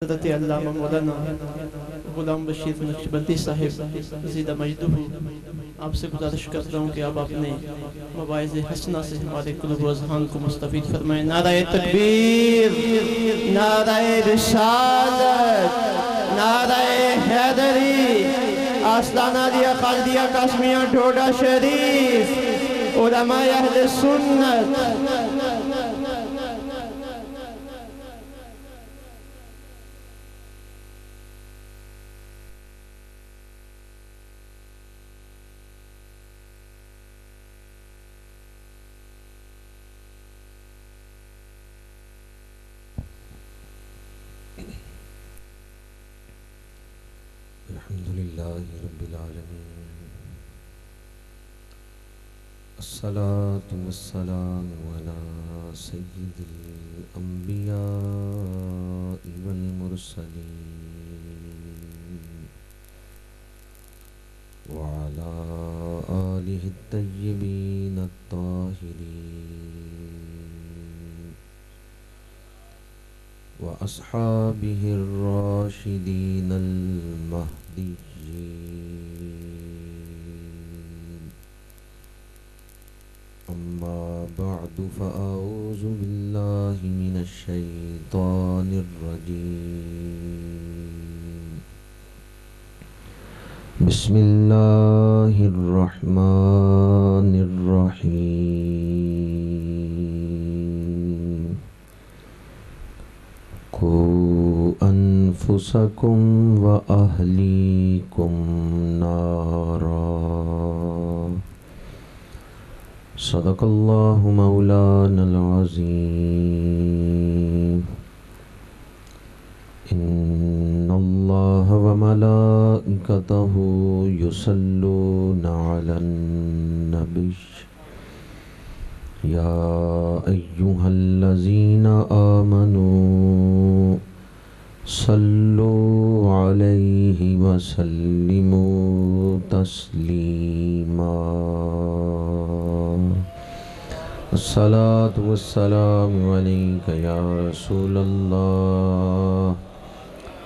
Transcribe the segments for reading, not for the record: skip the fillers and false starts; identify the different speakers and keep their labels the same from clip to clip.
Speaker 1: حضرت علامہ مولانا غلام بشیر نقشبندی صاحب زیدہ مجدہ آپ سے گزارش کرتا ہوں کہ آپ اپنے مواعظ حسنہ سے ہمارے قلوب و اذہان کو مستفید فرمائیں۔ نعرہ تکبیر، نعرہ رسالت، نعرہ حیدری، آستانہ دیا خالدیہ قاسمیہ ڈھوڈا شریف، علماء اہل سنت۔
Speaker 2: الحمدللہ رب العالمین، الصلاة والسلام علی سید الانبیاء والمرسلین وعلی آلہ الطیبین الطاہرین وأصحابه الراشدين المهديين، أما بعد فأعوذ بالله من الشيطان الرجيم. بسم الله الرحمن الرحيم. قوا أنفسكم وأهليكم نارا، صدق الله مولانا العظيم. إن الله وملائكته يصلون على النبي يا أيها الذين آمنوا صلوا عليه وسلموا تسليما. الصلاة والسلام عليك يا رسول الله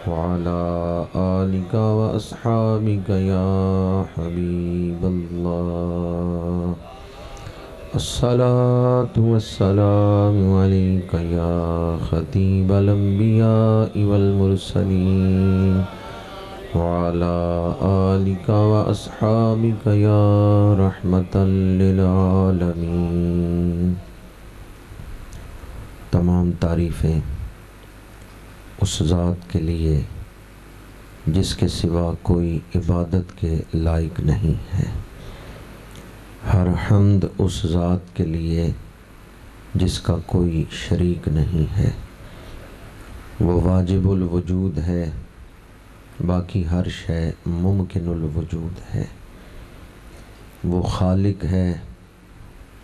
Speaker 2: وعلى آلك وأصحابك يا حبيب الله. الصلاة والسلام عليك يا خطيب الأنبياء والمرسلين وعلى آلك وأصحابك يا رحمة للعالمين. تمام تعریفیں اس ذات کے لیے جس کے سوا کوئی عبادت کے لائق نہیں ہے، ہر حمد اس ذات کے لیے جس کا کوئی شریک نہیں ہے۔ وہ واجب الوجود ہے، باقی ہر شے ممکن الوجود ہے۔ وہ خالق ہے،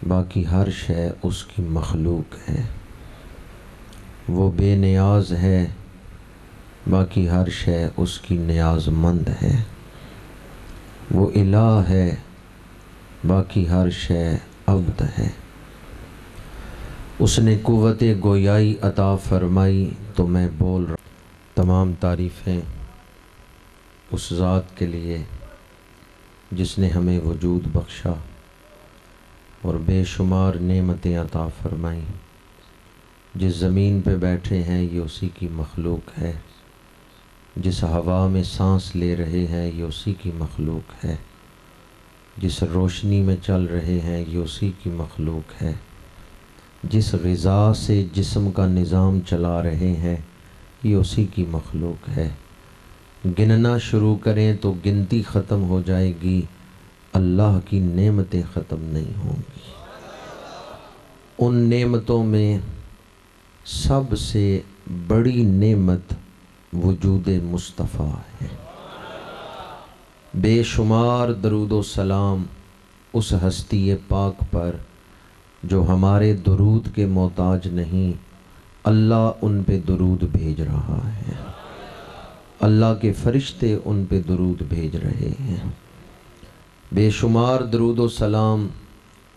Speaker 2: باقی ہر شے اس کی مخلوق ہے۔ وہ بے نیاز ہے، باقی ہر شے اس کی نیاز مند ہے۔ وہ الہ ہے، باقی ہر شے عبد ہے۔ اس نے قوت گویائی عطا فرمائی تو میں بول رہا ہوں۔ تمام تعریفیں اس ذات کے لیے جس نے ہمیں وجود بخشا اور بے شمار نعمتیں عطا فرمائیں۔ جس زمین پہ بیٹھے ہیں یہ اسی کی مخلوق ہے، جس ہوا میں سانس لے رہے ہیں یہ اسی کی مخلوق ہے، جس روشنی میں چل رہے ہیں یہ اسی کی مخلوق ہے، جس غذا سے جسم کا نظام چلا رہے ہیں یہ اسی کی مخلوق ہے۔ گننا شروع کریں تو گنتی ختم ہو جائے گی، اللہ کی نعمتیں ختم نہیں ہوں گی۔ ان نعمتوں میں سب سے بڑی نعمت وجود مصطفیٰ ہے۔ بے شمار درود و سلام اس ہستی پاک پر جو ہمارے درود کے محتاج نہیں، اللہ ان پہ درود بھیج رہا ہے، اللہ کے فرشتے ان پہ درود بھیج رہے ہیں۔ بے شمار درود و سلام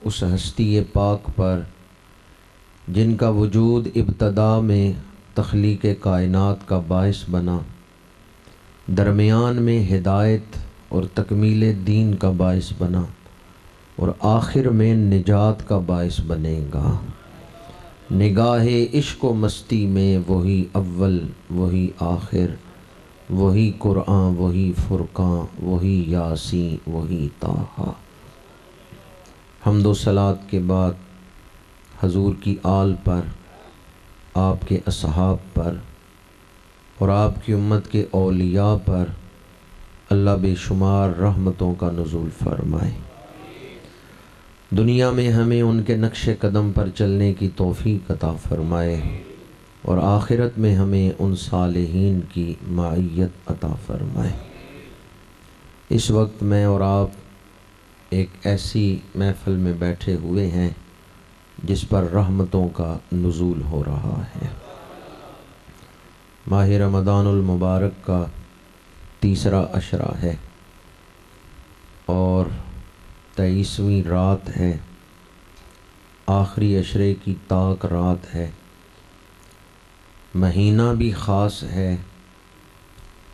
Speaker 2: اس ہستی پاک پر جن کا وجود ابتدا میں تخلیق کائنات کا باعث بنا، درمیان میں ہدایت اور تکمیل دین کا باعث بنا، اور آخر میں نجات کا باعث بنے گا۔ نگاہ عشق و مستی میں وہی اول وہی آخر، وہی قرآن وہی فرقان وہی یاسین وہی طٰہٰ۔ حمد و صلوات کے بعد حضور کی آل پر، آپ کے اصحاب پر اور آپ کی امت کے اولیاء پر اللہ بے شمار رحمتوں کا نزول فرمائے۔ دنیا میں ہمیں ان کے نقش قدم پر چلنے کی توفیق عطا فرمائے، اور آخرت میں ہمیں ان صالحین کی معیت عطا فرمائے۔ اس وقت میں اور آپ ایک ایسی محفل میں بیٹھے ہوئے ہیں جس پر رحمتوں کا نزول ہو رہا ہے۔ ماہ رمضان المبارک کا تیسرا عشرہ ہے اور 23ویں رات ہے، آخری عشرے کی طاق رات ہے۔ مہینہ بھی خاص ہے،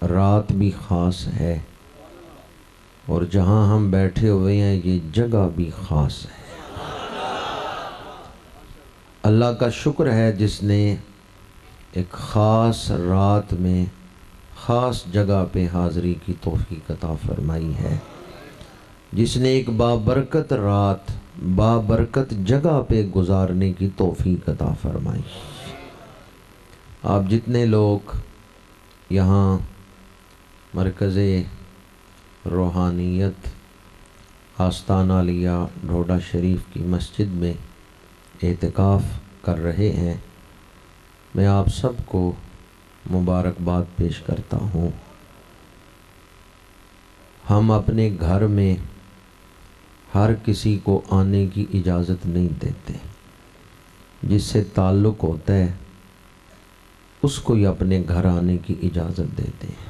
Speaker 2: رات بھی خاص ہے، اور جہاں ہم بیٹھے ہوئے ہیں یہ جگہ بھی خاص ہے۔ اللہ کا شکر ہے جس نے ایک خاص رات میں خاص جگہ پہ حاضری کی توفیق عطا فرمائی ہے، جس نے ایک بابرکت رات بابرکت جگہ پہ گزارنے کی توفیق عطا فرمائی۔ آپ جتنے لوگ یہاں مرکز روحانیت آستانہ عالیہ ڈھوڈا شریف کی مسجد میں اعتکاف کر رہے ہیں، میں آپ سب کو مبارکباد پیش کرتا ہوں۔ ہم اپنے گھر میں ہر کسی کو آنے کی اجازت نہیں دیتے، جس سے تعلق ہوتا ہے اس کو ہی اپنے گھر آنے کی اجازت دیتے ہیں۔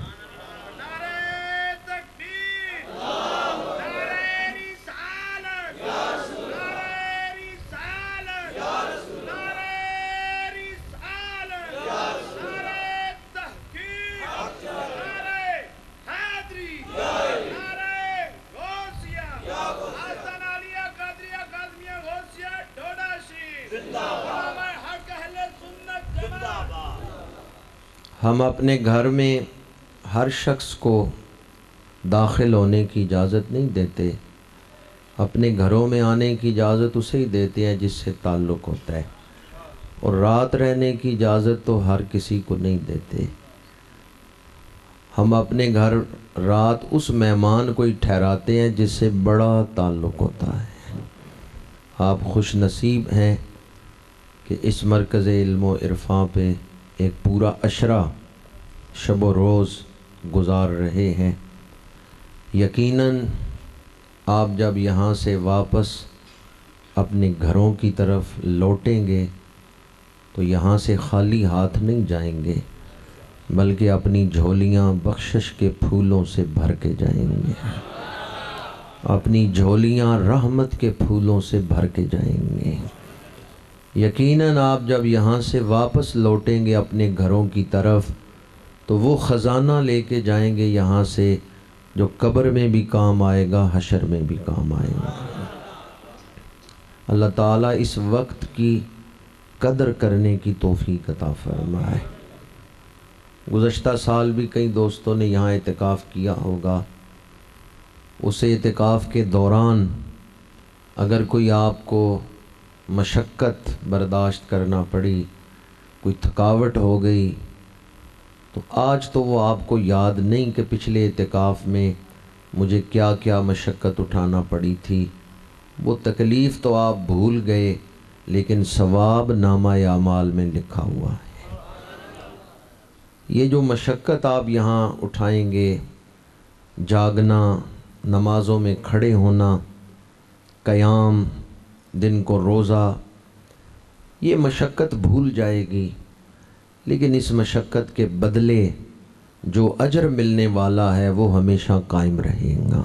Speaker 2: ہم اپنے گھر میں ہر شخص کو داخل ہونے کی اجازت نہیں دیتے، اپنے گھروں میں آنے کی اجازت اسے ہی دیتے ہیں جس سے تعلق ہوتا ہے، اور رات رہنے کی اجازت تو ہر کسی کو نہیں دیتے۔ ہم اپنے گھر رات اس مہمان کو ہی ٹھہراتے ہیں جس سے بڑا تعلق ہوتا ہے۔ آپ خوش نصیب ہیں کہ اس مرکز علم و عرفاں پہ ایک پورا عشرہ شب و روز گزار رہے ہیں۔ یقیناً آپ جب یہاں سے واپس اپنے گھروں کی طرف لوٹیں گے تو یہاں سے خالی ہاتھ نہیں جائیں گے، بلکہ اپنی جھولیاں بخشش کے پھولوں سے بھر کے جائیں گے، اپنی جھولیاں رحمت کے پھولوں سے بھر کے جائیں گے۔ یقیناً آپ جب یہاں سے واپس لوٹیں گے اپنے گھروں کی طرف تو وہ خزانہ لے کے جائیں گے یہاں سے جو قبر میں بھی کام آئے گا، حشر میں بھی کام آئے گا۔ اللہ تعالیٰ اس وقت کی قدر کرنے کی توفیق عطا فرمائے۔ گزشتہ سال بھی کئی دوستوں نے یہاں اعتکاف کیا ہوگا، اس اعتکاف کے دوران اگر کوئی آپ کو مشقت برداشت کرنا پڑی، کوئی تھکاوٹ ہو گئی، تو آج تو وہ آپ کو یاد نہیں کہ پچھلے اعتکاف میں مجھے کیا کیا مشقت اٹھانا پڑی تھی، وہ تکلیف تو آپ بھول گئے، لیکن ثواب نامہ اعمال میں لکھا ہوا ہے۔ یہ جو مشقت آپ یہاں اٹھائیں گے، جاگنا، نمازوں میں کھڑے ہونا، قیام، دن کو روزہ، یہ مشقت بھول جائے گی، لیکن اس مشقت کے بدلے جو اجر ملنے والا ہے وہ ہمیشہ قائم رہے گا۔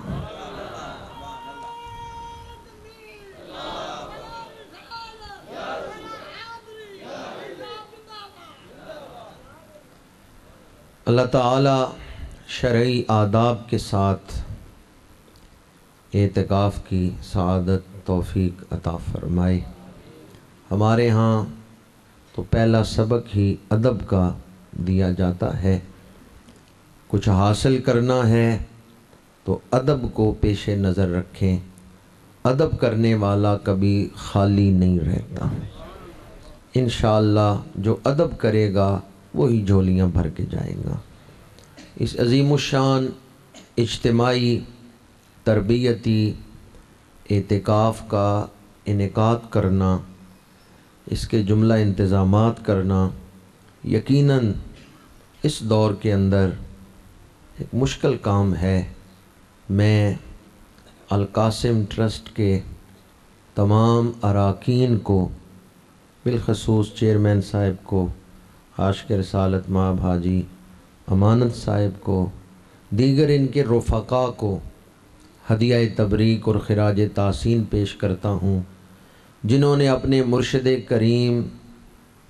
Speaker 2: اللہ تعالی شرعی آداب کے ساتھ اعتکاف کی سعادت توفیق عطا فرمائے۔ ہمارے ہاں تو پہلا سبق ہی ادب کا دیا جاتا ہے، کچھ حاصل کرنا ہے تو ادب کو پیش نظر رکھیں، ادب کرنے والا کبھی خالی نہیں رہتا۔ انشاءاللہ جو ادب کرے گا وہی جھولیاں بھر کے جائے گا۔ اس عظیم الشان اجتماعی تربیتی اعتکاف کا انعقاد کرنا، اس کے جملہ انتظامات کرنا یقیناً اس دور کے اندر ایک مشکل کام ہے۔ میں القاسم ٹرسٹ کے تمام اراکین کو، بالخصوص چیئرمین صاحب کو، عاشق رسالت مآب حاجی امانت صاحب کو، دیگر ان کے رفقاء کو ہدیہ تبریک اور خراج تحسین پیش کرتا ہوں، جنہوں نے اپنے مرشد کریم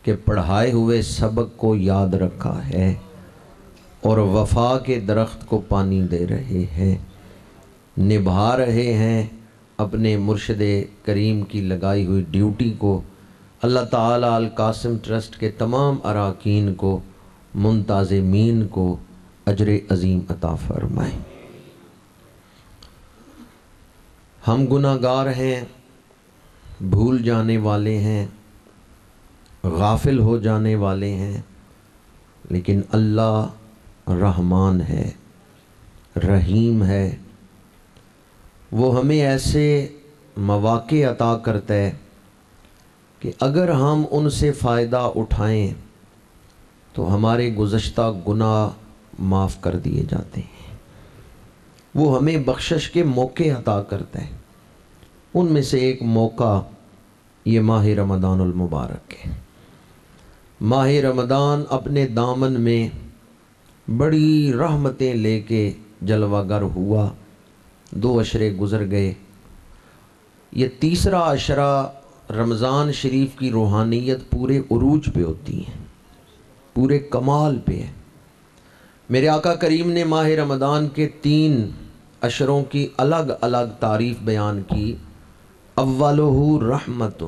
Speaker 2: کے پڑھائے ہوئے سبق کو یاد رکھا ہے اور وفا کے درخت کو پانی دے رہے ہیں، نبھا رہے ہیں اپنے مرشد کریم کی لگائی ہوئی ڈیوٹی کو۔ اللہ تعالیٰ القاسم ٹرسٹ کے تمام اراکین کو، منتظمین کو اجر عظیم عطا فرمائے۔ ہم گناہ گار ہیں، بھول جانے والے ہیں، غافل ہو جانے والے ہیں، لیکن اللہ رحمان ہے، رحیم ہے۔ وہ ہمیں ایسے مواقع عطا کرتا ہے کہ اگر ہم ان سے فائدہ اٹھائیں تو ہمارے گزشتہ گناہ معاف کر دیے جاتے ہیں۔ وہ ہمیں بخشش کے موقع عطا کرتا ہے۔ ان میں سے ایک موقع یہ ماہ رمضان المبارک ہے۔ ماہ رمضان اپنے دامن میں بڑی رحمتیں لے کے جلوہ گر ہوا، 2 عشرے گزر گئے، یہ تیسرا عشرہ رمضان شریف کی روحانیت پورے عروج پہ ہوتی ہے، پورے کمال پہ ہے۔ میرے آقا کریم نے ماہ رمضان کے 3 عشروں کی الگ الگ تعریف بیان کی۔ اولہ رحمت،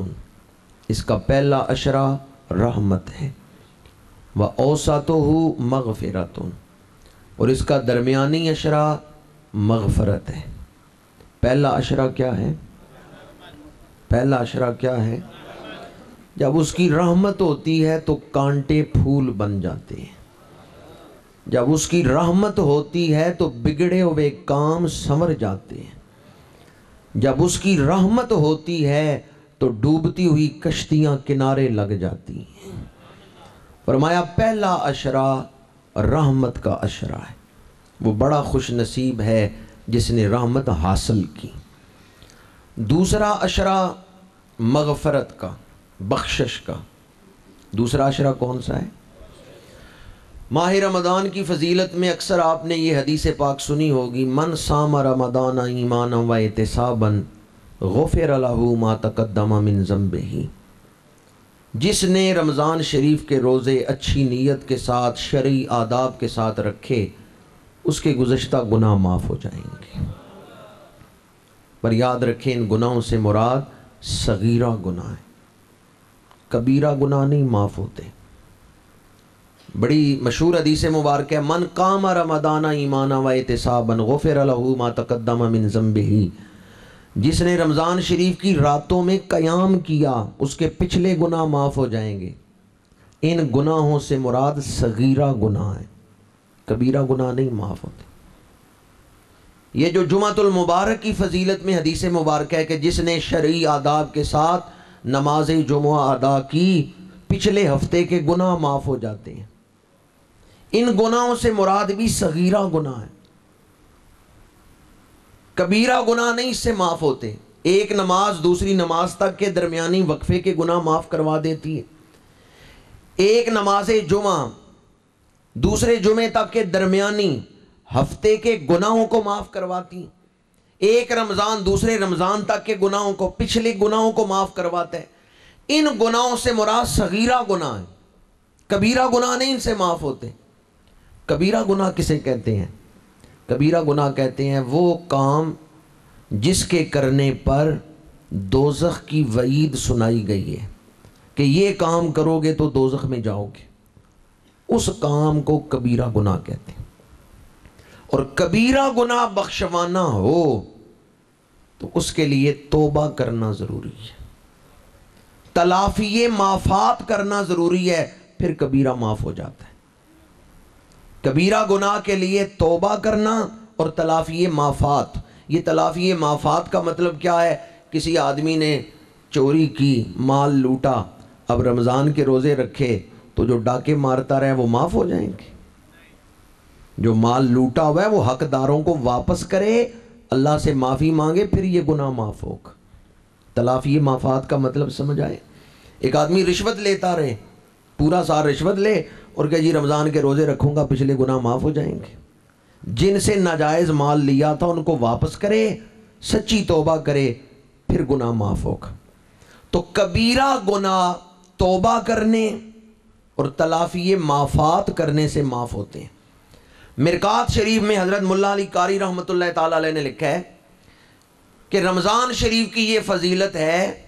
Speaker 2: اس کا پہلا عشرہ رحمت ہے، وَأَوْسَطُهُ مَغْفِرَةٌ، اور اس کا درمیانی عشرہ مغفرت ہے۔ پہلا عشرہ کیا ہے؟ پہلا عشرہ کیا ہے؟ جب اس کی رحمت ہوتی ہے تو کانٹے پھول بن جاتے ہیں، جب اس کی رحمت ہوتی ہے تو بگڑے ہوئے کام سنور جاتے ہیں، جب اس کی رحمت ہوتی ہے تو ڈوبتی ہوئی کشتیاں کنارے لگ جاتی ہیں۔ فرمایا پہلا عشرہ رحمت کا عشرہ ہے، وہ بڑا خوش نصیب ہے جس نے رحمت حاصل کی۔ دوسرا عشرہ مغفرت کا، بخشش کا۔ دوسرا عشرہ کون سا ہے؟ ماہ رمضان کی فضیلت میں اکثر آپ نے یہ حدیث پاک سنی ہوگی، من صام رمضان ایمانا و احتسابا غفر لہ ما تقدم من ذنبہ، جس نے رمضان شریف کے روزے اچھی نیت کے ساتھ، شرعی آداب کے ساتھ رکھے، اس کے گزشتہ گناہ معاف ہو جائیں گے۔ پر یاد رکھیں ان گناہوں سے مراد صغیرہ گناہ ہے، کبیرہ گناہ نہیں معاف ہوتے۔ بڑی مشہور حدیث مبارک ہے، من قام رمضان ایمانا و احتسابا غفر لہ ما تقدم من ذنبہ، جس نے رمضان شریف کی راتوں میں قیام کیا اس کے پچھلے گناہ معاف ہو جائیں گے۔ ان گناہوں سے مراد صغیرہ گناہ ہے، کبیرہ گناہ نہیں معاف ہوتے۔ یہ جو جمعۃ المبارک کی فضیلت میں حدیث مبارکہ ہے کہ جس نے شرعی آداب کے ساتھ نماز جمعہ ادا کی، پچھلے ہفتے کے گناہ معاف ہو جاتے ہیں۔ ان گناہوں سے مراد بھی صغیرہ گناہ ہے، کبیرہ گناہ نہیں اس سے معاف ہوتے۔ ایک نماز دوسری نماز تک کے درمیانی وقفے کے گناہ معاف کروا دیتی ہے، ایک نماز جمعہ دوسرے جمعے تک کے درمیانی ہفتے کے گناہوں کو معاف کرواتی، ایک رمضان دوسرے رمضان تک کے گناہوں کو، پچھلے گناہوں کو معاف کرواتا ہے۔ ان گناہوں سے مراد صغیرہ گناہ ہے، کبیرہ گناہ نہیں ان سے معاف ہوتے۔ کبیرہ گناہ کسے کہتے ہیں؟ کبیرہ گناہ کہتے ہیں وہ کام جس کے کرنے پر دوزخ کی وعید سنائی گئی ہے کہ یہ کام کرو گے تو دوزخ میں جاؤ گے، اس کام کو کبیرہ گناہ کہتے ہیں۔ اور کبیرہ گناہ بخشوانہ ہو تو اس کے لیے توبہ کرنا ضروری ہے، تلافی معافات کرنا ضروری ہے، پھر کبیرہ معاف ہو جاتا ہے۔ کبیرہ گناہ کے لیے توبہ کرنا اور تلافی معافات۔ یہ تلافی معافات کا مطلب کیا ہے؟ کسی آدمی نے چوری کی، مال لوٹا، اب رمضان کے روزے رکھے تو جو ڈاکے مارتا رہے وہ معاف ہو جائیں گے؟ جو مال لوٹا ہوا ہے وہ حقداروں کو واپس کرے، اللہ سے معافی مانگے، پھر یہ گناہ معاف ہوگا۔ تلافی معافات کا مطلب سمجھ آئے؟ ایک آدمی رشوت لیتا رہے، پورا سال رشوت لے اور کہ جی رمضان کے روزے رکھوں گا پچھلے گناہ معاف ہو جائیں گے۔ جن سے ناجائز مال لیا تھا ان کو واپس کرے، سچی توبہ کرے، پھر گناہ معاف ہوگا۔ تو کبیرہ گناہ توبہ کرنے اور تلافی معافات کرنے سے معاف ہوتے ہیں۔ مرقات شریف میں حضرت ملا علی قاری رحمۃ اللہ تعالی علیہ نے لکھا ہے کہ رمضان شریف کی یہ فضیلت ہے،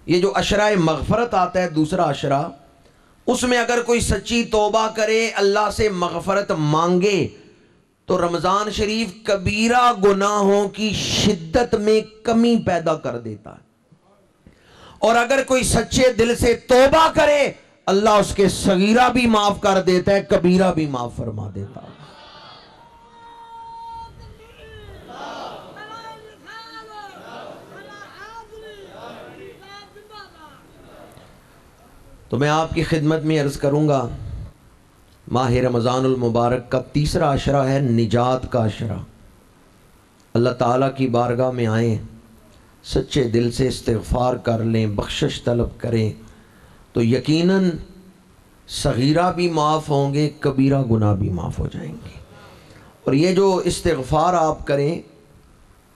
Speaker 2: یہ جو عشرہ مغفرت آتا ہے دوسرا عشرہ، اس میں اگر کوئی سچی توبہ کرے، اللہ سے مغفرت مانگے، تو رمضان شریف کبیرہ گناہوں کی شدت میں کمی پیدا کر دیتا ہے، اور اگر کوئی سچے دل سے توبہ کرے اللہ اس کے صغیرہ بھی معاف کر دیتا ہے، کبیرہ بھی معاف فرما دیتا ہے۔ تو میں آپ کی خدمت میں عرض کروں گا، ماہ رمضان المبارک کا تیسرا عشرہ ہے نجات کا عشرہ۔ اللہ تعالیٰ کی بارگاہ میں آئیں، سچے دل سے استغفار کر لیں، بخشش طلب کریں، تو یقیناً صغیرہ بھی معاف ہوں گے، کبیرہ گناہ بھی معاف ہو جائیں گے۔ اور یہ جو استغفار آپ کریں،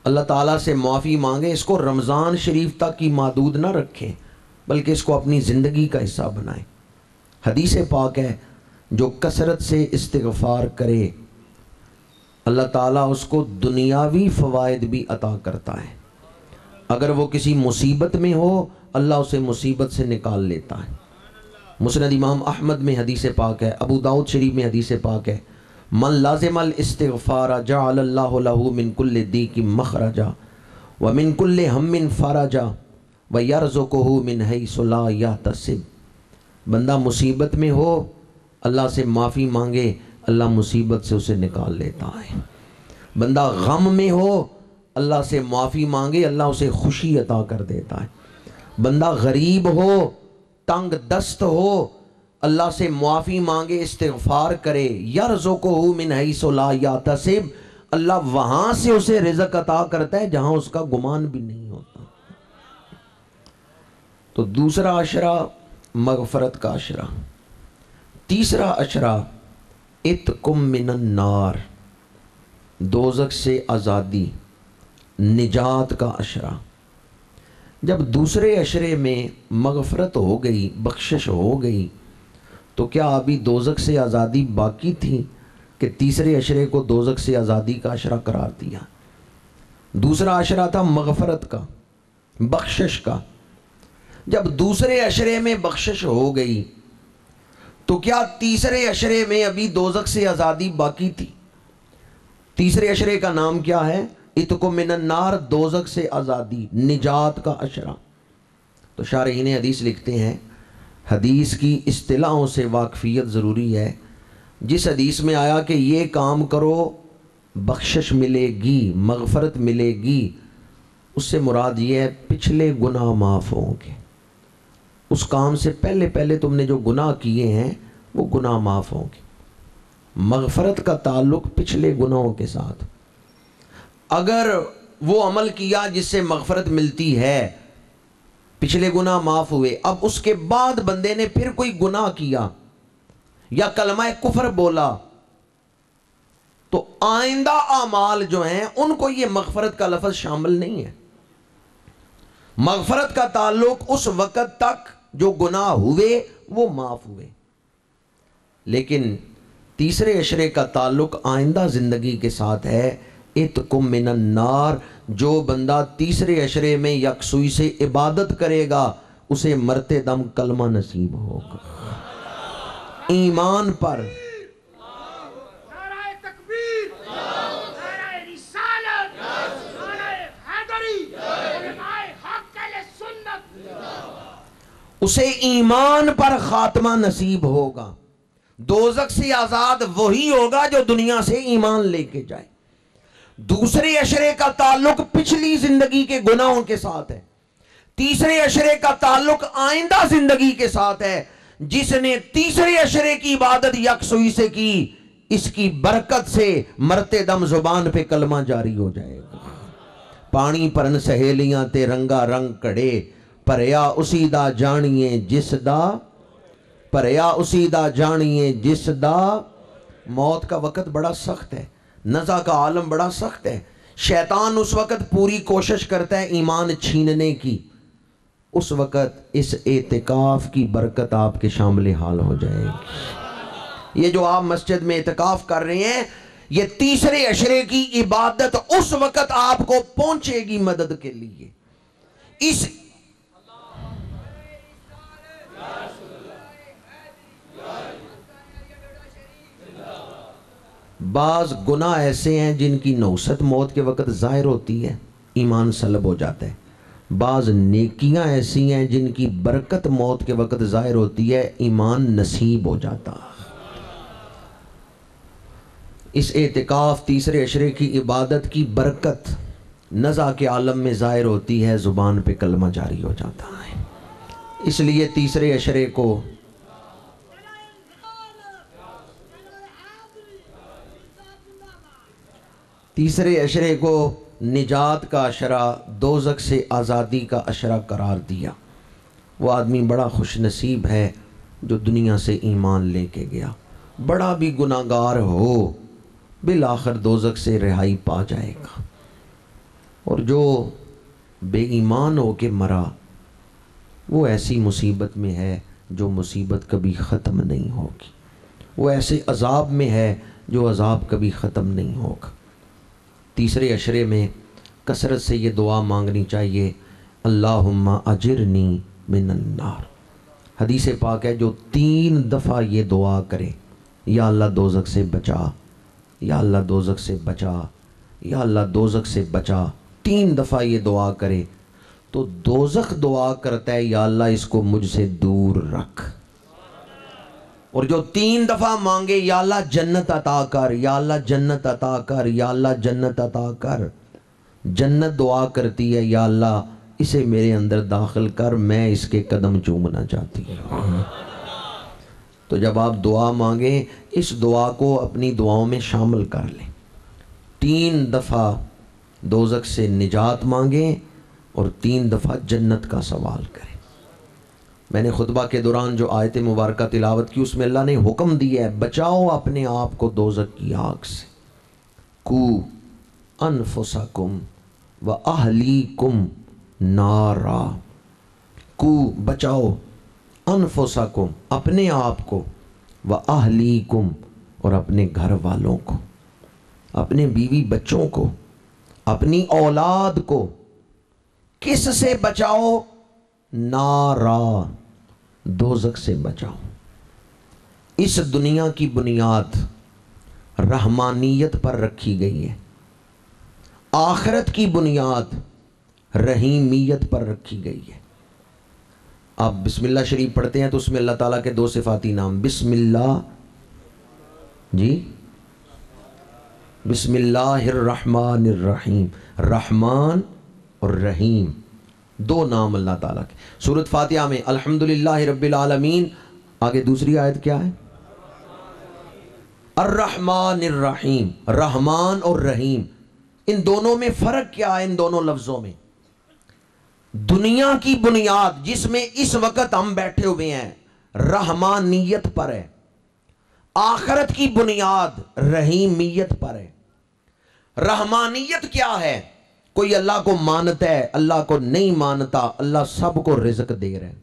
Speaker 2: اللہ تعالیٰ سے معافی مانگیں، اس کو رمضان شریف تک کی محدود نہ رکھیں، بلکہ اس کو اپنی زندگی کا حصہ بنائیں۔ حدیث پاک ہے جو کثرت سے استغفار کرے اللہ تعالیٰ اس کو دنیاوی فوائد بھی عطا کرتا ہے۔ اگر وہ کسی مصیبت میں ہو اللہ اسے مصیبت سے نکال لیتا ہے۔ مسند امام احمد میں حدیث پاک ہے، ابو داؤد شریف میں حدیث پاک ہے، من لازم الاستغفار جعل اللہ له من کل ضیق مخرجا ومن کل ہم فرجا ویرزقہ من حیث لا یحتسب۔ بندہ مصیبت میں ہو اللہ سے معافی مانگے، اللہ مصیبت سے اسے نکال لیتا ہے۔ بندہ غم میں ہو اللہ سے معافی مانگے، اللہ اسے خوشی عطا کر دیتا ہے۔ بندہ غریب ہو، تنگ دست ہو، اللہ سے معافی مانگے، استغفار کرے، یرزقہ من حیث لا یحتسب، اللہ وہاں سے اسے رزق عطا کرتا ہے جہاں اس کا گمان بھی نہیں ہوتا۔ تو دوسرا عشرہ مغفرت کا عشرہ۔ تیسرا عشرہ اتقم من النار، دوزخ سے آزادی، نجات کا عشرہ۔ جب دوسرے عشرے میں مغفرت ہو گئی، بخشش ہو گئی، تو کیا ابھی دوزخ سے آزادی باقی تھی کہ تیسرے عشرے کو دوزخ سے آزادی کا عشرہ قرار دیا؟ دوسرا عشرہ تھا مغفرت کا، بخشش کا۔ جب دوسرے عشرے میں بخشش ہو گئی تو کیا تیسرے عشرے میں ابھی دوزخ سے آزادی باقی تھی؟ تیسرے عشرے کا نام کیا ہے؟ اتقم من النار، دوزخ سے آزادی، نجات کا عشرہ۔ تو شارحین حدیث لکھتے ہیں حدیث کی اصطلاحوں سے واقفیت ضروری ہے۔ جس حدیث میں آیا کہ یہ کام کرو بخشش ملے گی، مغفرت ملے گی، اس سے مراد یہ ہے پچھلے گناہ معاف ہوں گے۔ اس کام سے پہلے تم نے جو گناہ کیے ہیں وہ گناہ معاف ہوں گے۔ مغفرت کا تعلق پچھلے گناہوں کے ساتھ۔ اگر وہ عمل کیا جس سے مغفرت ملتی ہے، پچھلے گناہ معاف ہوئے، اب اس کے بعد بندے نے پھر کوئی گناہ کیا یا کلمہ کفر بولا، تو آئندہ اعمال جو ہیں ان کو یہ مغفرت کا لفظ شامل نہیں ہے۔ مغفرت کا تعلق اس وقت تک جو گناہ ہوئے وہ معاف ہوئے، لیکن تیسرے عشرے کا تعلق آئندہ زندگی کے ساتھ ہے. اتقم من النار، جو بندہ تیسرے عشرے میں یکسوئی سے عبادت کرے گا اسے مرتے دم کلمہ نصیب ہوگا. ایمان پر اسے ایمان پر خاتمہ نصیب ہوگا. دوزخ سے آزاد وہی ہوگا جو دنیا سے ایمان لے کے جائے. دوسرے عشرے کا تعلق پچھلی زندگی کے گناہوں کے ساتھ ہے. تیسرے عشرے کا تعلق آئندہ زندگی کے ساتھ ہے. جس نے تیسرے عشرے کی عبادت یکسوئی سے کی، اس کی برکت سے مرتے دم زبان پہ کلمہ جاری ہو جائے گا. پانی پرن سہیلیاں تے رنگا رنگ کڑے، پریا اسی دا جانیے جس دا، پریا اسی دا جانیے جس دا. موت کا وقت بڑا سخت ہے، نزا کا عالم بڑا سخت ہے. شیطان اس وقت پوری کوشش کرتا ہے ایمان چھیننے کی. اس وقت اس اعتکاف کی برکت آپ کے شامل حال ہو جائے گی. یہ جو آپ مسجد میں اعتکاف کر رہے ہیں، یہ تیسرے عشرے کی عبادت اس وقت آپ کو پہنچے گی مدد کے لیے. اس بعض گناہ ایسے ہیں جن کی نوست موت کے وقت ظاہر ہوتی ہے، ایمان سلب ہو جاتا ہے. بعض نیکیاں ایسی ہیں جن کی برکت موت کے وقت ظاہر ہوتی ہے، ایمان نصیب ہو جاتا. اس اعتکاف تیسرے عشرے کی عبادت کی برکت نزا کے عالم میں ظاہر ہوتی ہے، زبان پہ کلمہ جاری ہو جاتا ہے. اس لیے تیسرے عشرے کو نجات کا عشرہ، دوزخ سے آزادی کا عشرہ قرار دیا. وہ آدمی بڑا خوش نصیب ہے جو دنیا سے ایمان لے کے گیا. بڑا بھی گناہگار ہو بالآخر دوزخ سے رہائی پا جائے گا. اور جو بے ایمان ہو کے مرا وہ ایسی مصیبت میں ہے جو مصیبت کبھی ختم نہیں ہوگی. وہ ایسے عذاب میں ہے جو عذاب کبھی ختم نہیں ہوگا. تیسرے عشرے میں کثرت سے یہ دعا مانگنی چاہیے، اللہم اجرنی من النار. حدیث پاک ہے جو 3 دفعہ یہ دعا کرے، یا اللہ دوزخ سے بچا، یا اللہ دوزخ سے بچا، یا اللہ دوزخ سے بچا، 3 دفعہ یہ دعا کرے تو دوزخ دعا کرتا ہے یا اللہ اس کو مجھ سے دور رکھ. اور جو 3 دفعہ مانگے یا اللہ جنت عطا کر، یا اللہ جنت عطا کر، یا اللہ جنت عطا کر، جنت دعا کرتی ہے یا اللہ اسے میرے اندر داخل کر، میں اس کے قدم چومنا چاہتی ہوں. تو جب آپ دعا مانگیں اس دعا کو اپنی دعاؤں میں شامل کر لیں. 3 دفعہ دوزخ سے نجات مانگیں اور 3 دفعہ جنت کا سوال کریں. میں نے خطبہ کے دوران جو آیت مبارکہ تلاوت کی اس میں اللہ نے حکم دیا ہے بچاؤ اپنے آپ کو دوزخ کی آگ سے. کو انفسکم و اہلیکم نارا. کو بچاؤ انفسکم اپنے آپ کو، و اہلیکم اور اپنے گھر والوں کو، اپنے بیوی بچوں کو، اپنی اولاد کو. کس سے بچاؤ؟ نارا، دوزخ سے بچاؤ. اس دنیا کی بنیاد رحمانیت پر رکھی گئی ہے، آخرت کی بنیاد رحیمیت پر رکھی گئی ہے. آپ بسم اللہ شریف پڑھتے ہیں تو اس میں اللہ تعالیٰ کے 2 صفاتی نام، بسم اللہ جی، بسم اللہ الرحمن الرحیم، رحمان اور رحیم 2 نام اللہ تعالیٰ کے. سورۃ فاتحہ میں الحمدللہ رب العالمین، آگے دوسری آیت کیا ہے؟ الرحمن الرحیم، رحمان اور رحیم. ان دونوں میں فرق کیا ہے؟ ان دونوں لفظوں میں دنیا کی بنیاد جس میں اس وقت ہم بیٹھے ہوئے ہیں رحمانیت پر ہے، آخرت کی بنیاد رحیمیت پر ہے. رحمانیت کیا ہے؟ کوئی اللہ کو مانتا ہے، اللہ کو نہیں مانتا، اللہ سب کو رزق دے رہا ہے.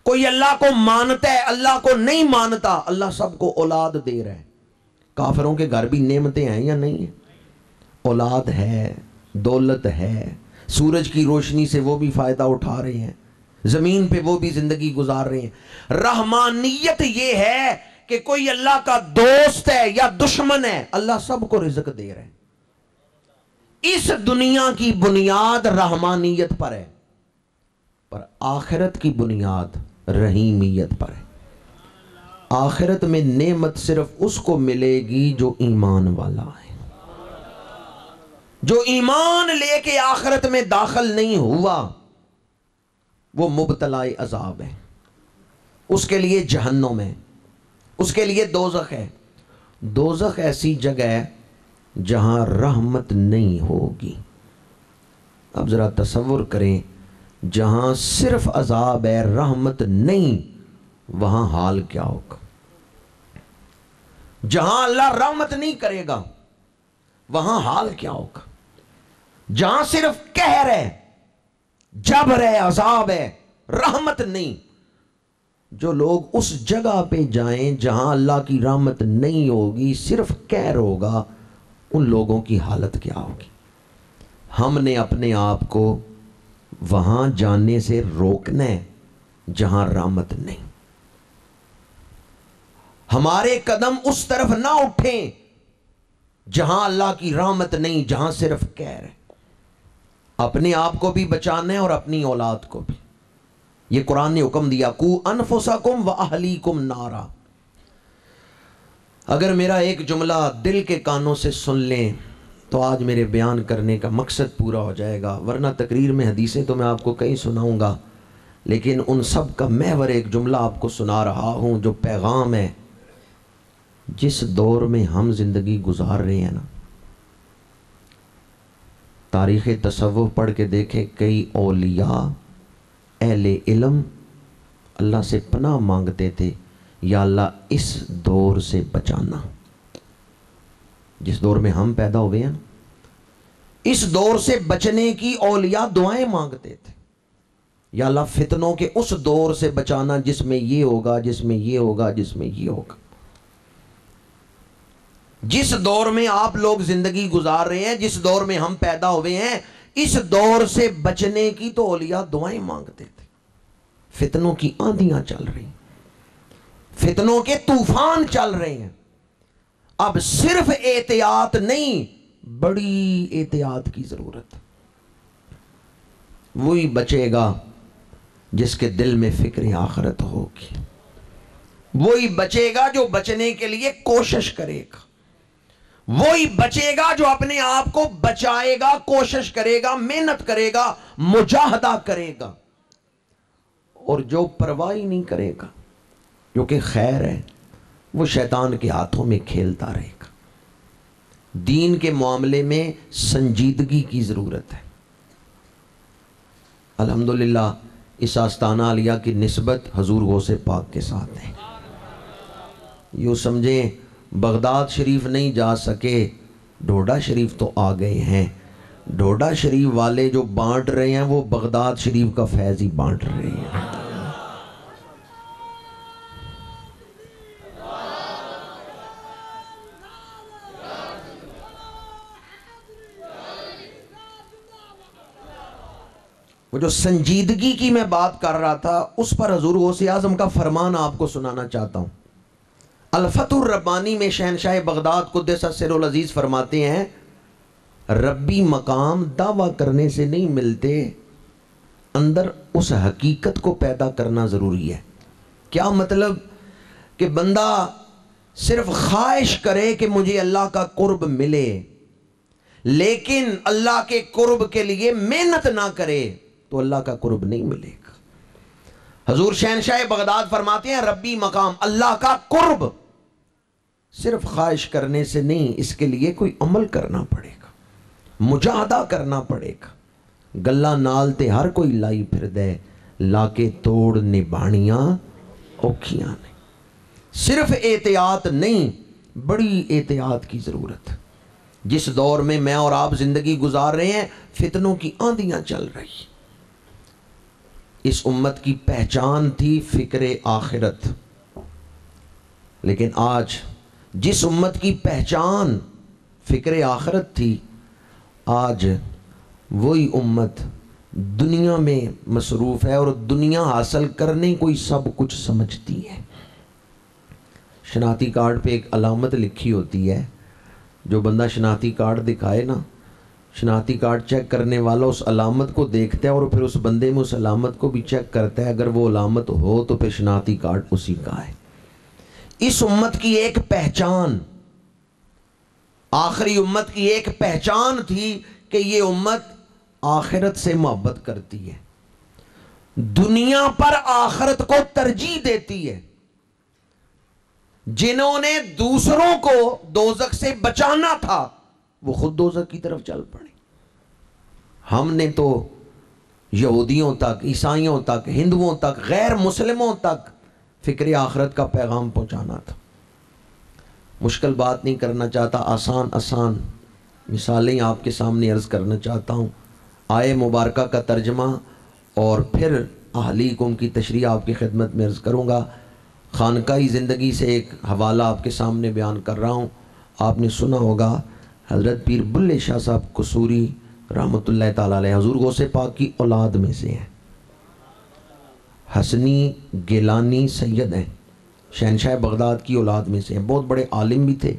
Speaker 2: کوئی اللہ کو مانتا ہے، اللہ کو نہیں مانتا، اللہ سب کو اولاد دے رہا ہے۔ کافروں کے گھر بھی نعمتیں ہیں یا نہیں ہیں؟ اولاد ہے، دولت ہے، سورج کی روشنی سے وہ بھی فائدہ اٹھا رہے ہیں، زمین پہ وہ بھی زندگی گزار رہے ہیں۔ رحمانیت یہ ہے کہ کوئی اللہ کا دوست ہے یا دشمن ہے، اللہ سب کو رزق دے رہے ہیں۔ اس دنیا کی بنیاد رحمانیت پر ہے، پر آخرت کی بنیاد رحیمیت پر ہے۔ آخرت میں نعمت صرف اس کو ملے گی جو ایمان والا ہے۔ جو ایمان لے کے آخرت میں داخل نہیں ہوا وہ مبتلا عذاب ہے، اس کے لیے جہنم ہے، اس کے لیے دوزخ ہے۔ دوزخ ایسی جگہ ہے جہاں رحمت نہیں ہوگی۔ اب ذرا تصور کریں، جہاں صرف عذاب ہے، رحمت نہیں، وہاں حال کیا ہوگا؟ جہاں اللہ رحمت نہیں کرے گا وہاں حال کیا ہوگا؟ جہاں صرف قہر ہے، جبر ہے، عذاب ہے، رحمت نہیں، جو لوگ اس جگہ پہ جائیں جہاں اللہ کی رحمت نہیں ہوگی، صرف قہر ہوگا، ان لوگوں کی حالت کیا ہوگی؟ ہم نے اپنے آپ کو وہاں جانے سے روکنا ہے جہاں رحمت نہیں۔ ہمارے قدم اس طرف نہ اٹھیں جہاں اللہ کی رحمت نہیں، جہاں صرف قہر ہے۔ اپنے آپ کو بھی بچانا ہے اور اپنی اولاد کو بھی۔ یہ قرآن نے حکم دیا، قو انفسکم واہلیکم نارا۔ اگر میرا ایک جملہ دل کے کانوں سے سن لیں تو آج میرے بیان کرنے کا مقصد پورا ہو جائے گا، ورنہ تقریر میں حدیثیں تو میں آپ کو کئی سناؤں گا، لیکن ان سب کا محور ایک جملہ آپ کو سنا رہا ہوں جو پیغام ہے۔ جس دور میں ہم زندگی گزار رہے ہیں نا، تاریخ تصوف پڑھ کے دیکھیں، کئی اولیاء اہل علم اللہ سے پناہ مانگتے تھے، یا اللہ اس دور سے بچانا۔ جس دور میں ہم پیدا ہوئے ہیں، اس دور سے بچنے کی اولیاء دعائیں مانگتے تھے، یا اللہ فتنوں کے اس دور سے بچانا جس میں یہ ہوگا، جس میں یہ ہوگا، جس میں یہ ہوگا۔ جس دور میں آپ لوگ زندگی گزار رہے ہیں، جس دور میں ہم پیدا ہوئے ہیں، اس دور سے بچنے کی تو اولیاء دعائیں مانگتے تھے۔ فتنوں کی آندھیاں چل رہی ہیں، فتنوں کے طوفان چل رہے ہیں۔ اب صرف احتیاط نہیں، بڑی احتیاط کی ضرورت۔ وہی بچے گا جس کے دل میں فکر آخرت ہوگی، وہی بچے گا جو بچنے کے لیے کوشش کرے گا، وہی بچے گا جو اپنے آپ کو بچائے گا، کوشش کرے گا، محنت کرے گا، مجاہدہ کرے گا۔ اور جو پرواہ نہیں کرے گا، جو کہ خیر ہے، وہ شیطان کے ہاتھوں میں کھیلتا رہے گا۔ دین کے معاملے میں سنجیدگی کی ضرورت ہے۔ الحمدللہ اس آستانہ عالیہ کی نسبت حضور غوث پاک کے ساتھ ہے۔ یوں سمجھیں بغداد شریف نہیں جا سکے، ڈھوڈا شریف تو آ گئے ہیں۔ ڈھوڈا شریف والے جو بانٹ رہے ہیں وہ بغداد شریف کا فیض ہی بانٹ رہے ہیں۔ وہ جو سنجیدگی کی میں بات کر رہا تھا، اس پر حضور غوث اعظم کا فرمان آپ کو سنانا چاہتا ہوں۔ الفتح الربانی میں شہنشاہ بغداد قدس سر العزیز فرماتے ہیں، ربی مقام دعویٰ کرنے سے نہیں ملتے، اندر اس حقیقت کو پیدا کرنا ضروری ہے۔ کیا مطلب؟ کہ بندہ صرف خواہش کرے کہ مجھے اللہ کا قرب ملے، لیکن اللہ کے قرب کے لیے محنت نہ کرے تو اللہ کا قرب نہیں ملے گا۔ حضور شہنشاہ بغداد فرماتے ہیں، ربی مقام، اللہ کا قرب صرف خواہش کرنے سے نہیں، اس کے لیے کوئی عمل کرنا پڑے گا، مجاہدہ کرنا پڑے گا۔ گلہ نال تے ہر کوئی لائی پھر دے، لا کے توڑ نبھانیاں اوکھیاں نہیں۔ صرف احتیاط نہیں، بڑی احتیاط کی ضرورت۔ جس دور میں میں اور آپ زندگی گزار رہے ہیں، فتنوں کی آندھیاں چل رہی ہیں۔ اس امت کی پہچان تھی فکر آخرت، لیکن آج جس امت کی پہچان فکر آخرت تھی، آج وہی امت دنیا میں مصروف ہے اور دنیا حاصل کرنے کو ہی سب کچھ سمجھتی ہے۔ شناختی کارڈ پہ ایک علامت لکھی ہوتی ہے، جو بندہ شناختی کارڈ دکھائے نا، شناختی کارڈ چیک کرنے والا اس علامت کو دیکھتا ہے اور پھر اس بندے میں اس علامت کو بھی چیک کرتا ہے، اگر وہ علامت ہو تو پھر شناختی کارڈ اسی کا ہے۔ اس امت کی ایک پہچان، آخری امت کی ایک پہچان تھی کہ یہ امت آخرت سے محبت کرتی ہے، دنیا پر آخرت کو ترجیح دیتی ہے۔ جنہوں نے دوسروں کو دوزخ سے بچانا تھا وہ خود دوزخ کی طرف چل پڑے۔ ہم نے تو یہودیوں تک، عیسائیوں تک، ہندوؤں تک، غیر مسلموں تک فکر آخرت کا پیغام پہنچانا تھا۔ مشکل بات نہیں کرنا چاہتا، آسان آسان مثالیں آپ کے سامنے عرض کرنا چاہتا ہوں۔ آئے مبارکہ کا ترجمہ اور پھر احالیکم کی تشریح آپ کی خدمت میں عرض کروں گا۔ خانقاہی زندگی سے ایک حوالہ آپ کے سامنے بیان کر رہا ہوں۔ آپ نے سنا ہوگا حضرت پیر بلے شاہ صاحب قصوری رحمۃ اللہ تعالیٰ علیہ حضور غوث پاک کی اولاد میں سے ہیں، حسنی گیلانی سید ہیں، شہنشاہ بغداد کی اولاد میں سے ہیں، بہت بڑے عالم بھی تھے۔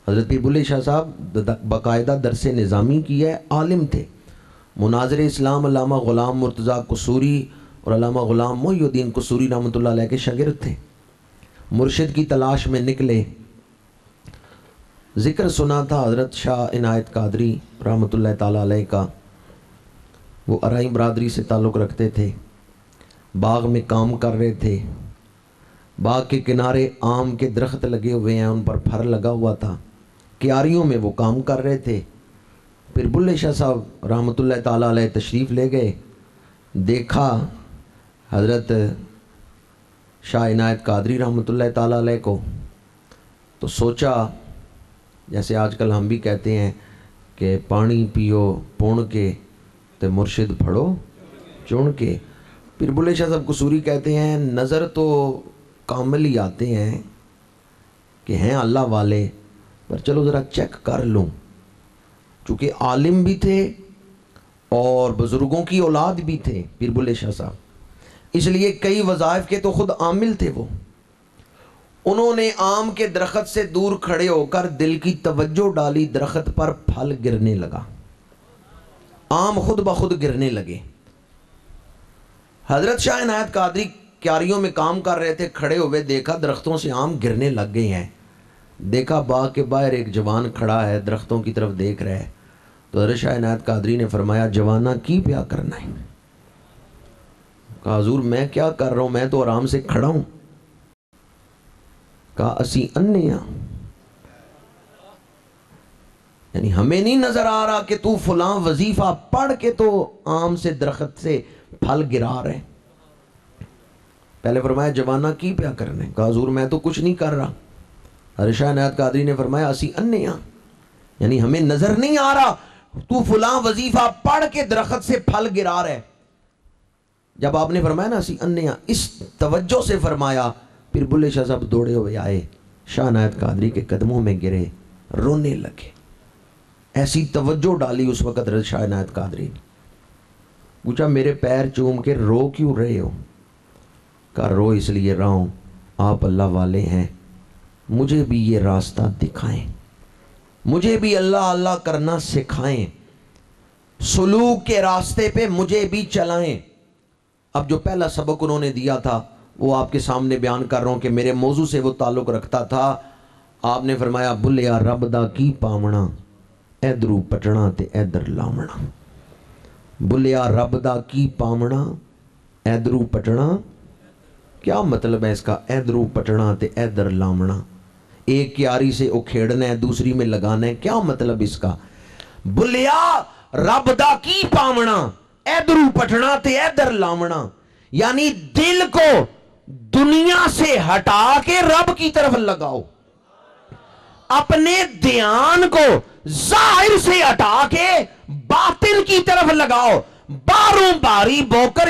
Speaker 2: حضرت پیر بلے شاہ صاحب باقاعدہ درس نظامی کی ہے، عالم تھے۔ مناظر اسلام علامہ غلام مرتضیٰ قصوری اور علامہ غلام محی الدین قصوری رحمۃ اللہ علیہ کے شاگرد تھے۔ مرشد کی تلاش میں نکلے، ذکر سنا تھا حضرت شاہ عنایت قادری رحمۃ اللہ تعالیٰ علیہ کا۔ وہ ارائی برادری سے تعلق رکھتے تھے، باغ میں کام کر رہے تھے، باغ کے کنارے آم کے درخت لگے ہوئے ہیں، ان پر پھر لگا ہوا تھا، کیاریوں میں وہ کام کر رہے تھے۔ پھر بلے شاہ صاحب رحمۃ اللہ تعالیٰ علیہ تشریف لے گئے، دیکھا حضرت شاہ عنایت قادری رحمۃ اللہ تعالیٰ علیہ کو، تو سوچا جیسے آج کل ہم بھی کہتے ہیں کہ پانی پیو پون کے تے مرشد پھڑو چون کے۔ پھر بلے شاہ صاحب قصوری کہتے ہیں نظر تو کامل ہی آتے ہیں کہ ہیں اللہ والے، پر چلو ذرا چیک کر لوں، چونکہ عالم بھی تھے اور بزرگوں کی اولاد بھی تھے پیر بلے شاہ صاحب، اس لیے کئی وظائف کے تو خود عامل تھے وہ۔ انہوں نے آم کے درخت سے دور کھڑے ہو کر دل کی توجہ ڈالی، درخت پر پھل گرنے لگا، آم خود بخود گرنے لگے۔ حضرت شاہ عنایت قادری کیاریوں میں کام کر رہے تھے، کھڑے ہوئے دیکھا درختوں سے آم گرنے لگ گئے ہیں، دیکھا باغ کے باہر ایک جوان کھڑا ہے، درختوں کی طرف دیکھ رہا ہے، تو حضرت شاہ عنایت قادری نے فرمایا جوانا کی پیا کرنا ہے؟ کہا حضور میں کیا کر رہا ہوں، میں تو آرام سے کھڑا ہوں۔ کہا اسی انے ہاں، یعنی ہمیں نہیں نظر آ رہا کہ تو فلاں وظیفہ پڑھ کے تو آم سے درخت سے پھل گرا رہے۔ پہلے فرمایا جوانا کی پیا کرنے؟ کہا حضور میں تو کچھ نہیں کر رہا۔ حضرت شاہ عنایت قادری نے فرمایا اسی انے ہاں، یعنی ہمیں نظر نہیں آ رہا تو فلاں وظیفہ پڑھ کے درخت سے پھل گرا رہے۔ جب آپ نے فرمایا نا اسی انے ہاں، اس توجہ سے فرمایا، پھر بلے شاہ صاحب دوڑے ہوئے آئے، شاہ عنایت قادری کے قدموں میں گرے، رونے لگے۔ ایسی توجہ ڈالی اس وقت حضرت شاہ عنایت قادری نے۔ پوچھا میرے پیر چوم کے رو کیوں رہے ہو؟ کہا رو اس لیے رہا ہوں آپ اللہ والے ہیں، مجھے بھی یہ راستہ دکھائیں، مجھے بھی اللہ اللہ کرنا سکھائیں، سلوک کے راستے پہ مجھے بھی چلائیں۔ اب جو پہلا سبق انہوں نے دیا تھا وہ آپ کے سامنے بیان کر رہا ہوں کہ میرے موضوع سے وہ تعلق رکھتا تھا۔ آپ نے فرمایا بلیا رب دا کی پاونا ایدرو پٹنا تے ایدر لاونا۔ بلیا رب دا کی پاونا ایدرو پٹنا، کیا مطلب ہے اس کا؟ ایدرو پٹنا تے ایدر لاونا، ایک کیاری سے اکھیڑنا ہے دوسری میں لگانا ہے، کیا مطلب اس کا؟ بلیا رب دا کی پاونا ایدرو پٹنا تے ایدر لاونا، یعنی دل کو دنیا سے ہٹا کے رب کی طرف لگاؤ، اپنے دھیان کو ظاہر سے ہٹا کے باطن کی طرف لگاؤ، باروں باری بو کر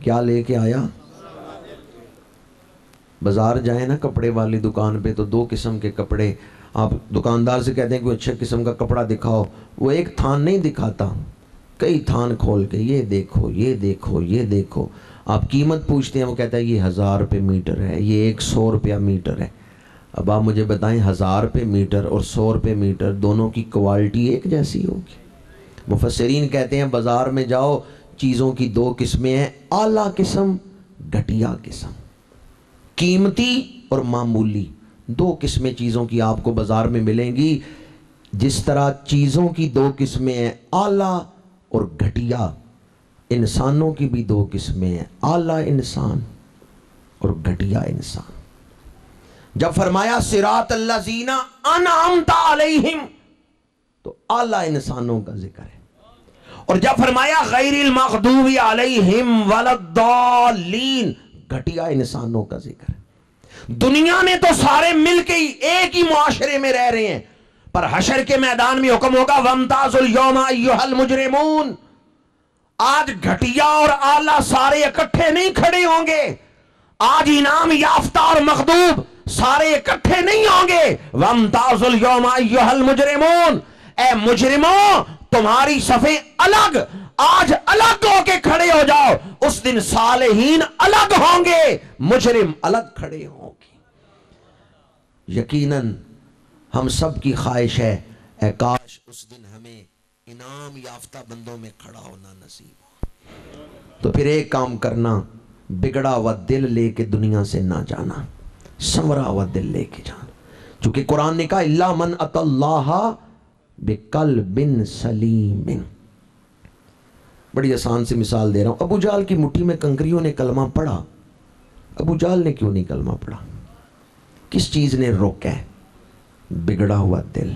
Speaker 2: کیا لے کے آیا؟ بازار جائیں نا کپڑے والی دکان پہ تو دو قسم کے کپڑے، آپ دکاندار سے کہتے ہیں کہ اچھے قسم کا کپڑا دکھاؤ، وہ ایک تھان نہیں دکھاتا، کئی تھان کھول کے یہ دیکھو یہ دیکھو یہ دیکھو، آپ قیمت پوچھتے ہیں وہ کہتا ہے یہ 1000 روپے میٹر ہے، یہ 100 روپیہ میٹر ہے۔ اب آپ مجھے بتائیں 1000 روپے میٹر اور 100 روپے میٹر دونوں کی کوالٹی ایک جیسی ہوگی؟ مفسرین کہتے ہیں بازار میں جاؤ، چیزوں کی دو قسمیں ہیں، اعلیٰ قسم، گھٹیا قسم، قیمتی اور معمولی، دو قسمیں چیزوں کی آپ کو بازار میں ملیں گی۔ جس طرح چیزوں کی دو قسمیں ہیں اعلیٰ اور گھٹیا، انسانوں کی بھی دو قسمیں ہیں، اعلیٰ انسان اور گھٹیا انسان۔ جب فرمایا صراط الذین انعمت علیہم تو اعلیٰ انسانوں کا ذکر ہے، اور جب فرمایا غیر المغضوب علیہم ولا الضالین گھٹیا انسانوں کا ذکر ہے۔ دنیا میں تو سارے مل کے ہی ایک ہی معاشرے میں رہ رہے ہیں، پر حشر کے میدان میں حکم ہوگا وَامْتَازُوا الْيَوْمَ أَيُّهَا الْمُجْرِمُونَ۔ آج گھٹیا اور اعلیٰ سارے اکٹھے نہیں کھڑے ہوں گے، آج انعام یافتہ اور مغضوب سارے اکٹھے نہیں ہوں گے۔ وَامْتَازُوا الْيَوْمَ أَيُّهَا الْمُجْرِمُونَ، اے مجرموں تمہاری صفیں الگ، آج الگ ہو کے کھڑے ہو جاؤ، اس دن صالحین الگ ہوں گے، مجرم الگ کھڑے ہوں گے۔ یقیناً ہم سب کی خواہش ہے اے کاش اس دن ہمیں انعام یافتہ بندوں میں کھڑا ہونا نصیب ہو۔ تو پھر ایک کام کرنا، بگڑا ہوا دل لے کے دنیا سے نہ جانا، سنورا ہوا دل لے کے جانا، چونکہ قرآن نے کہا الا من اتی اللہ بقلب سلیم۔ بڑی آسان سی مثال دے رہا ہوں، ابو جہل کی مٹھی میں کنکریوں نے کلمہ پڑھا، ابو جہل نے کیوں نہیں کلمہ پڑھا؟ کس چیز نے روکا ہے؟ بگڑا ہوا دل۔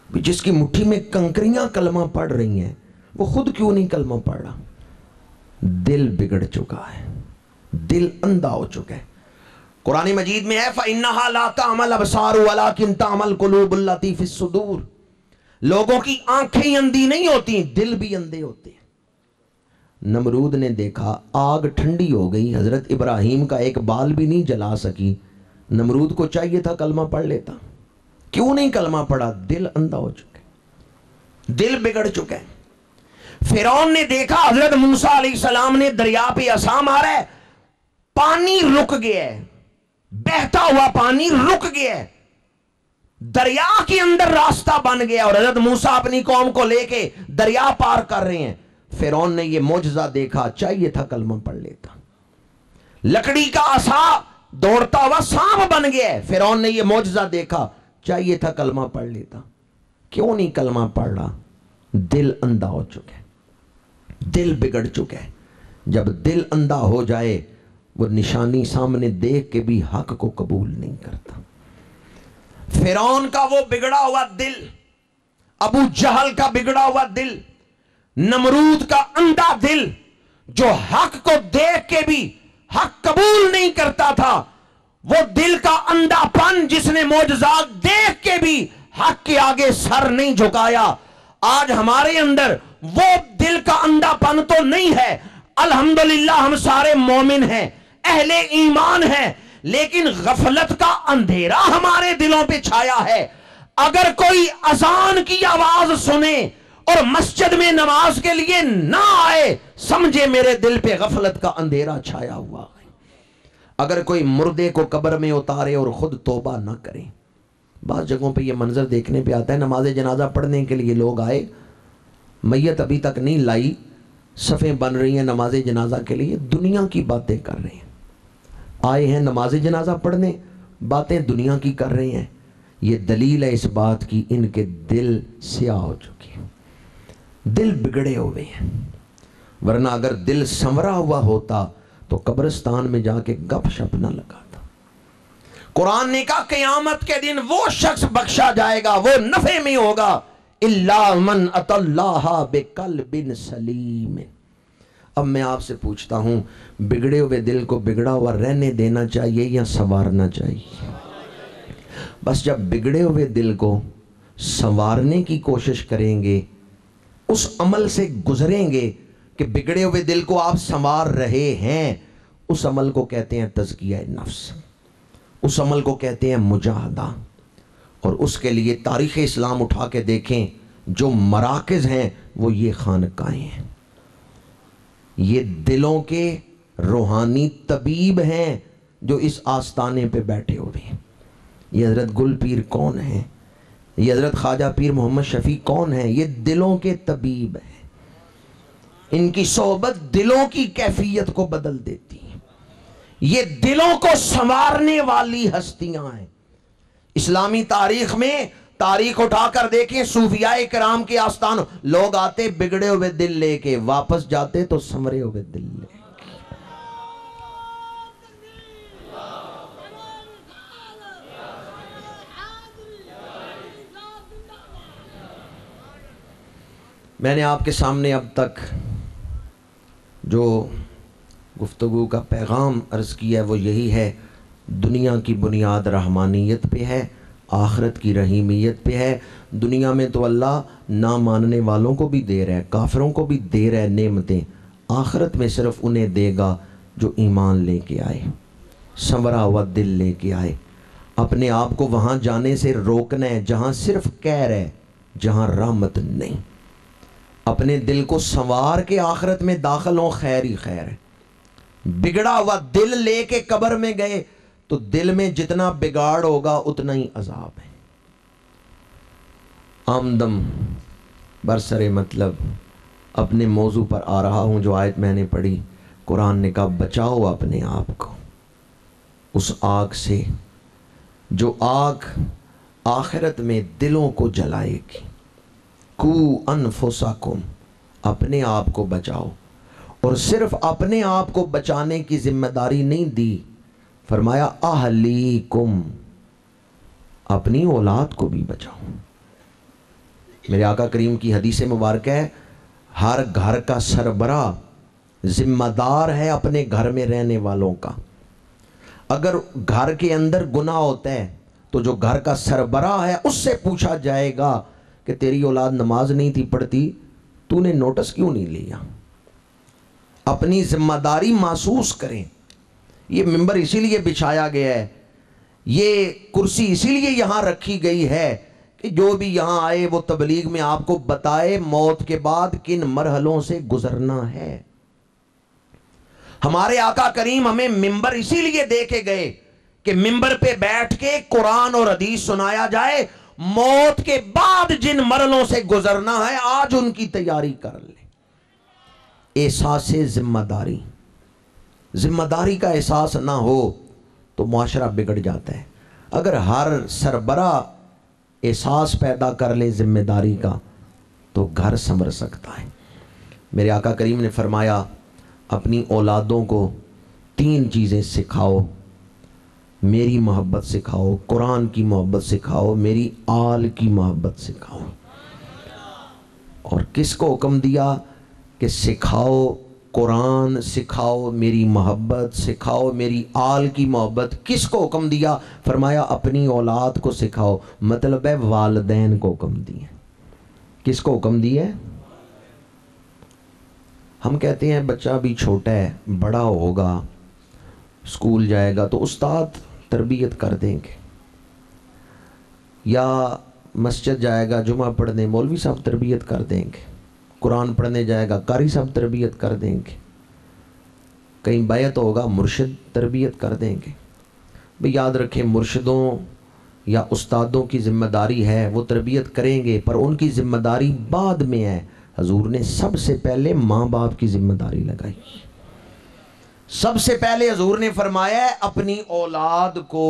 Speaker 2: جس کی مٹھی میں کنکریاں کلمہ پڑھ رہی ہیں وہ خود کیوں نہیں کلمہ پڑھ رہا؟ دل بگڑ چکا ہے، دل اندھا ہو چکا ہے۔ قرآن مجید میں ہے فَإِنَّهَا لَا تَعْمَى الْأَبْصَارُ وَلَكِنْ تَعْمَى الْقُلُوبُ الَّتِي فِي الصُّدُورِ۔ لوگوں کی آنکھیں اندھی نہیں ہوتی، دل بھی اندھے ہوتے ہیں۔ نمرود نے دیکھا آگ ٹھنڈی ہو گئی، حضرت ابراہیم کا ایک بال بھی نہیں جلا سکی، نمرود کو چاہیے تھا کلمہ پڑھ لیتا، کیوں نہیں کلمہ پڑھا؟ دل اندھا ہو چکا ہے، دل بگڑ چکا ہے۔ فرعون نے دیکھا حضرت موسیٰ علیہ السلام نے دریا پہ عصا مارا ہے، پانی رک گیا ہے، بہتا ہوا پانی رک گیا ہے، دریا کے اندر راستہ بن گیا، اور حضرت موسیٰ اپنی قوم کو لے کے دریا پار کر رہے ہیں۔ فرعون نے یہ معجزہ دیکھا، چاہیے تھا کلمہ پڑھ لیتا۔ لکڑی کا عصا دوڑتا ہوا سانپ بن گیا ہے، فرعون نے یہ معجزہ دیکھا، چاہیے تھا کلمہ پڑھ لیتا۔ کیوں نہیں کلمہ پڑھ رہا؟ دل اندھا ہو چکا ہے، دل بگڑ چکا ہے۔ جب دل اندھا ہو جائے وہ نشانی سامنے دیکھ کے بھی حق کو قبول نہیں کرتا۔ فرعون کا وہ بگڑا ہوا دل، ابو جہل کا بگڑا ہوا دل، نمرود کا اندھا دل، جو حق کو دیکھ کے بھی حق قبول نہیں کرتا تھا، وہ دل کا اندھا پن جس نے معجزات دیکھ کے بھی حق کے آگے سر نہیں جھکایا۔ آج ہمارے اندر وہ دل کا اندھا پن تو نہیں ہے، الحمدللہ ہم سارے مومن ہیں، اہل ایمان ہیں، لیکن غفلت کا اندھیرا ہمارے دلوں پہ چھایا ہے۔ اگر کوئی اذان کی آواز سنے اور مسجد میں نماز کے لیے نہ آئے، سمجھے میرے دل پہ غفلت کا اندھیرا چھایا ہوا ہے۔ اگر کوئی مردے کو قبر میں اتارے اور خود توبہ نہ کرے، بعض جگہوں پہ یہ منظر دیکھنے پہ آتا ہے، نماز جنازہ پڑھنے کے لیے لوگ آئے، میت ابھی تک نہیں لائی، صفیں بن رہی ہیں نماز جنازہ کے لیے، دنیا کی باتیں کر رہے ہیں۔ آئے ہیں نماز جنازہ پڑھنے، باتیں دنیا کی کر رہے ہیں۔ یہ دلیل ہے اس بات کی ان کے دل سیاہ ہو چکے ہیں، دل بگڑے ہوئے ہیں۔ ورنہ اگر دل سنورا ہوا ہوتا تو قبرستان میں جا کے گپ شپ نہ لگاتا۔ قرآن نے کہا قیامت کے دن وہ شخص بخشا جائے گا، وہ نفع میں ہوگا، الا من اتی اللہ بقلب سلیم۔ اب میں آپ سے پوچھتا ہوں، بگڑے ہوئے دل کو بگڑا ہوا رہنے دینا چاہیے یا سنوارنا چاہیے؟ بس جب بگڑے ہوئے دل کو سنوارنے کی کوشش کریں گے، اس عمل سے گزریں گے، کہ بگڑے ہوئے دل کو آپ سنوار رہے ہیں، اس عمل کو کہتے ہیں تزکیہ نفس، اس عمل کو کہتے ہیں مجاہدہ۔ اور اس کے لیے تاریخ اسلام اٹھا کے دیکھیں، جو مراکز ہیں وہ یہ خانقاہیں ہیں، یہ دلوں کے روحانی طبیب ہیں جو اس آستانے پہ بیٹھے ہوئے ہیں۔ یہ حضرت گل پیر کون ہیں؟ یہ حضرت خواجہ پیر محمد شفیع کون ہیں؟ یہ دلوں کے طبیب ہیں۔ ان کی صحبت دلوں کی کیفیت کو بدل دیتی ہے، یہ دلوں کو سنوارنے والی ہستیاں ہیں۔ اسلامی تاریخ میں تاریخ اٹھا کر دیکھیں، صوفیاء کرام کے آستانوں، لوگ آتے بگڑے ہوئے دل لے کے، واپس جاتے تو سنورے ہوئے دل لے کے۔ میں نے آپ کے سامنے اب تک جو گفتگو کا پیغام عرض کیا ہے وہ یہی ہے، دنیا کی بنیاد رحمانیت پہ ہے، آخرت کی رحیمیت پہ ہے۔ دنیا میں تو اللہ نہ ماننے والوں کو بھی دے رہا ہے، کافروں کو بھی دے رہا ہے نعمتیں، آخرت میں صرف انہیں دے گا جو ایمان لے کے آئے، سنورا ہوا دل لے کے آئے۔ اپنے آپ کو وہاں جانے سے روکنا ہے جہاں صرف کہر ہے، جہاں رحمت نہیں۔ اپنے دل کو سنوار کے آخرت میں داخل ہوں، خیر ہی خیر ہے۔ بگڑا ہوا دل لے کے قبر میں گئے تو دل میں جتنا بگاڑ ہوگا اتنا ہی عذاب ہے۔ آمدم برسر مطلب اپنے موضوع پر آ رہا ہوں۔ جو آیت میں نے پڑھی، قرآن نے کہا بچاؤ اپنے آپ کو اس آگ سے جو آگ آخرت میں دلوں کو جلائے گی۔ کو انفسکم، اپنے آپ کو بچاؤ۔ اور صرف اپنے آپ کو بچانے کی ذمہ داری نہیں دی، فرمایا اہلیکم، اپنی اولاد کو بھی بچاؤ۔ میرے آقا کریم کی حدیث مبارکہ ہے، ہر گھر کا سربراہ ذمہ دار ہے اپنے گھر میں رہنے والوں کا۔ اگر گھر کے اندر گناہ ہوتا ہے تو جو گھر کا سربراہ ہے اس سے پوچھا جائے گا کہ تیری اولاد نماز نہیں تھی پڑھتی، تو نے نوٹس کیوں نہیں لیا؟ اپنی ذمہ داری محسوس کریں۔ یہ ممبر اسی لیے بچھایا گیا ہے، یہ کرسی اسی لیے یہاں رکھی گئی ہے کہ جو بھی یہاں آئے وہ تبلیغ میں آپ کو بتائے موت کے بعد کن مرحلوں سے گزرنا ہے۔ ہمارے آقا کریم ہمیں ممبر اسی لیے دے کے گئے کہ ممبر پہ بیٹھ کے قرآن اور حدیث سنایا جائے، موت کے بعد جن مرحلوں سے گزرنا ہے آج ان کی تیاری کر لیں۔ احساس ذمہ داری، ذمہ داری کا احساس نہ ہو تو معاشرہ بگڑ جاتا ہے۔ اگر ہر سربراہ احساس پیدا کر لے ذمہ داری کا تو گھر سنور سکتا ہے۔ میرے آقا کریم نے فرمایا اپنی اولادوں کو 3 چیزیں سکھاؤ، میری محبت سکھاؤ، قرآن کی محبت سکھاؤ، میری آل کی محبت سکھاؤ۔ اور کس کو حکم دیا کہ سکھاؤ قرآن، سکھاؤ میری محبت، سکھاؤ میری آل کی محبت؟ کس کو حکم دیا؟ فرمایا اپنی اولاد کو سکھاؤ، مطلب ہے والدین کو حکم دیے۔ کس کو حکم دیے؟ ہم کہتے ہیں بچہ بھی چھوٹا ہے، بڑا ہوگا، اسکول جائے گا تو استاد تربیت کر دیں گے، یا مسجد جائے گا جمعہ پڑھنے مولوی صاحب تربیت کر دیں گے، قرآن پڑھنے جائے گا قاری صاحب تربیت کر دیں گے، کہیں بیعت ہوگا مرشد تربیت کر دیں گے۔ بھی یاد رکھیں مرشدوں یا استادوں کی ذمہ داری ہے، وہ تربیت کریں گے، پر ان کی ذمہ داری بعد میں ہے۔ حضور نے سب سے پہلے ماں باپ کی ذمہ داری لگائی۔ سب سے پہلے حضور نے فرمایا ہے اپنی اولاد کو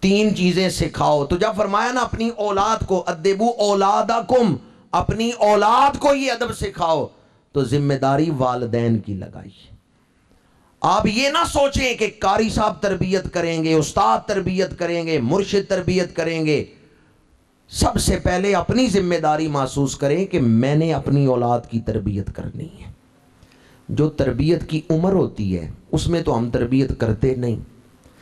Speaker 2: 3 چیزیں سکھاؤ۔ تو جب فرمایا نا اپنی اولاد کو، ادبو اولادکم، اپنی اولاد کو یہ ادب سکھاؤ، تو ذمہ داری والدین کی لگائی۔ آپ یہ نہ سوچیں کہ قاری صاحب تربیت کریں گے، استاد تربیت کریں گے، مرشد تربیت کریں گے۔ سب سے پہلے اپنی ذمہ داری محسوس کریں کہ میں نے اپنی اولاد کی تربیت کرنی ہے۔ جو تربیت کی عمر ہوتی ہے اس میں تو ہم تربیت کرتے نہیں۔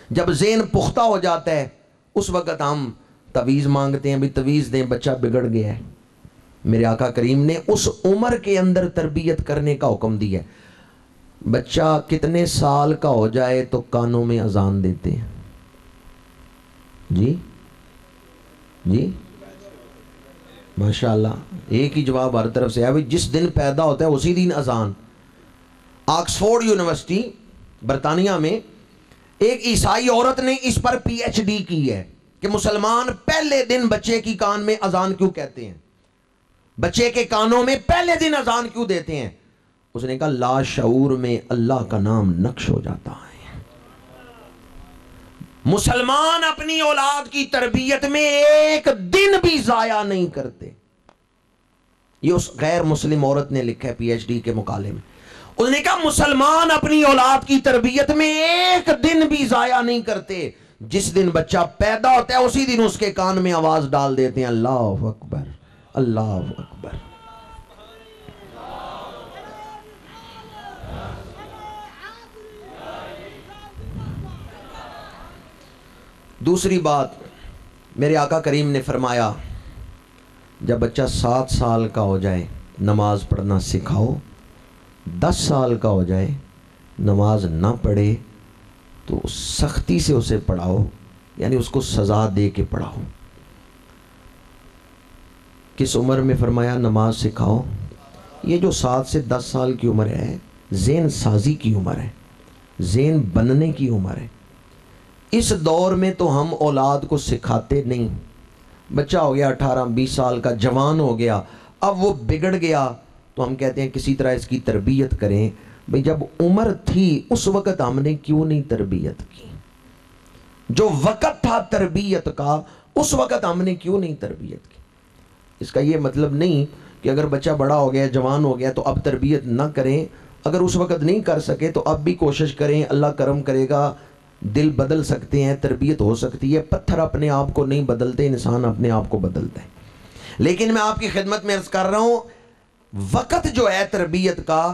Speaker 2: جب ذہن پختہ ہو جاتا ہے اس وقت ہم تویز مانگتے ہیں، بھی تویز دیں، بچہ بگڑ گیا ہے۔ میرے آقا کریم نے اس عمر کے اندر تربیت کرنے کا حکم دیا ہے۔ بچہ کتنے سال کا ہو جائے تو کانوں میں اذان دیتے ہیں؟ جی جی ماشاءاللہ، ایک ہی جواب ہر طرف سے ہے، جس دن پیدا ہوتا ہے اسی دن اذان۔ آکسفورڈ یونیورسٹی برطانیہ میں ایک عیسائی عورت نے اس پر پی ایچ ڈی کی ہے کہ مسلمان پہلے دن بچے کی کان میں اذان کیوں کہتے ہیں، بچے کے کانوں میں پہلے دن اذان کیوں دیتے ہیں؟ اس نے کہا لا شعور میں اللہ کا نام نقش ہو جاتا ہے۔ مسلمان اپنی اولاد کی تربیت میں ایک دن بھی ضائع نہیں کرتے۔ یہ اس غیر مسلم عورت نے لکھا ہے پی ایچ ڈی کے مقالے میں۔ اس نے کہا مسلمان اپنی اولاد کی تربیت میں ایک دن بھی ضائع نہیں کرتے، جس دن بچہ پیدا ہوتا ہے اسی دن اس کے کان میں آواز ڈال دیتے ہیں، اللہ اکبر اللہ اکبر۔ دوسری بات، میرے آقا کریم نے فرمایا جب بچہ 7 سال کا ہو جائے نماز پڑھنا سکھاؤ، 10 سال کا ہو جائے نماز نہ پڑھے تو سختی سے اسے پڑھاؤ، یعنی اس کو سزا دے کے پڑھاؤ۔ کس عمر میں فرمایا نماز سکھاؤ؟ یہ جو 7 سے 10 سال کی عمر ہے ذہن سازی کی عمر ہے، ذہن بننے کی عمر ہے۔ اس دور میں تو ہم اولاد کو سکھاتے نہیں۔ بچہ ہو گیا 18-20 سال کا، جوان ہو گیا، اب وہ بگڑ گیا تو ہم کہتے ہیں کسی طرح اس کی تربیت کریں۔ بھئی جب عمر تھی اس وقت ہم نے کیوں نہیں تربیت کی؟ جو وقت تھا تربیت کا اس وقت ہم نے کیوں نہیں تربیت کی؟ اس کا یہ مطلب نہیں کہ اگر بچہ بڑا ہو گیا جوان ہو گیا تو اب تربیت نہ کریں۔ اگر اس وقت نہیں کر سکے تو اب بھی کوشش کریں، اللہ کرم کرے گا، دل بدل سکتے ہیں، تربیت ہو سکتی ہے۔ پتھر اپنے آپ کو نہیں بدلتے، انسان اپنے آپ کو بدلتا ہے۔ لیکن میں آپ کی خدمت میں عرض کر رہا ہوں وقت جو ہے تربیت کا،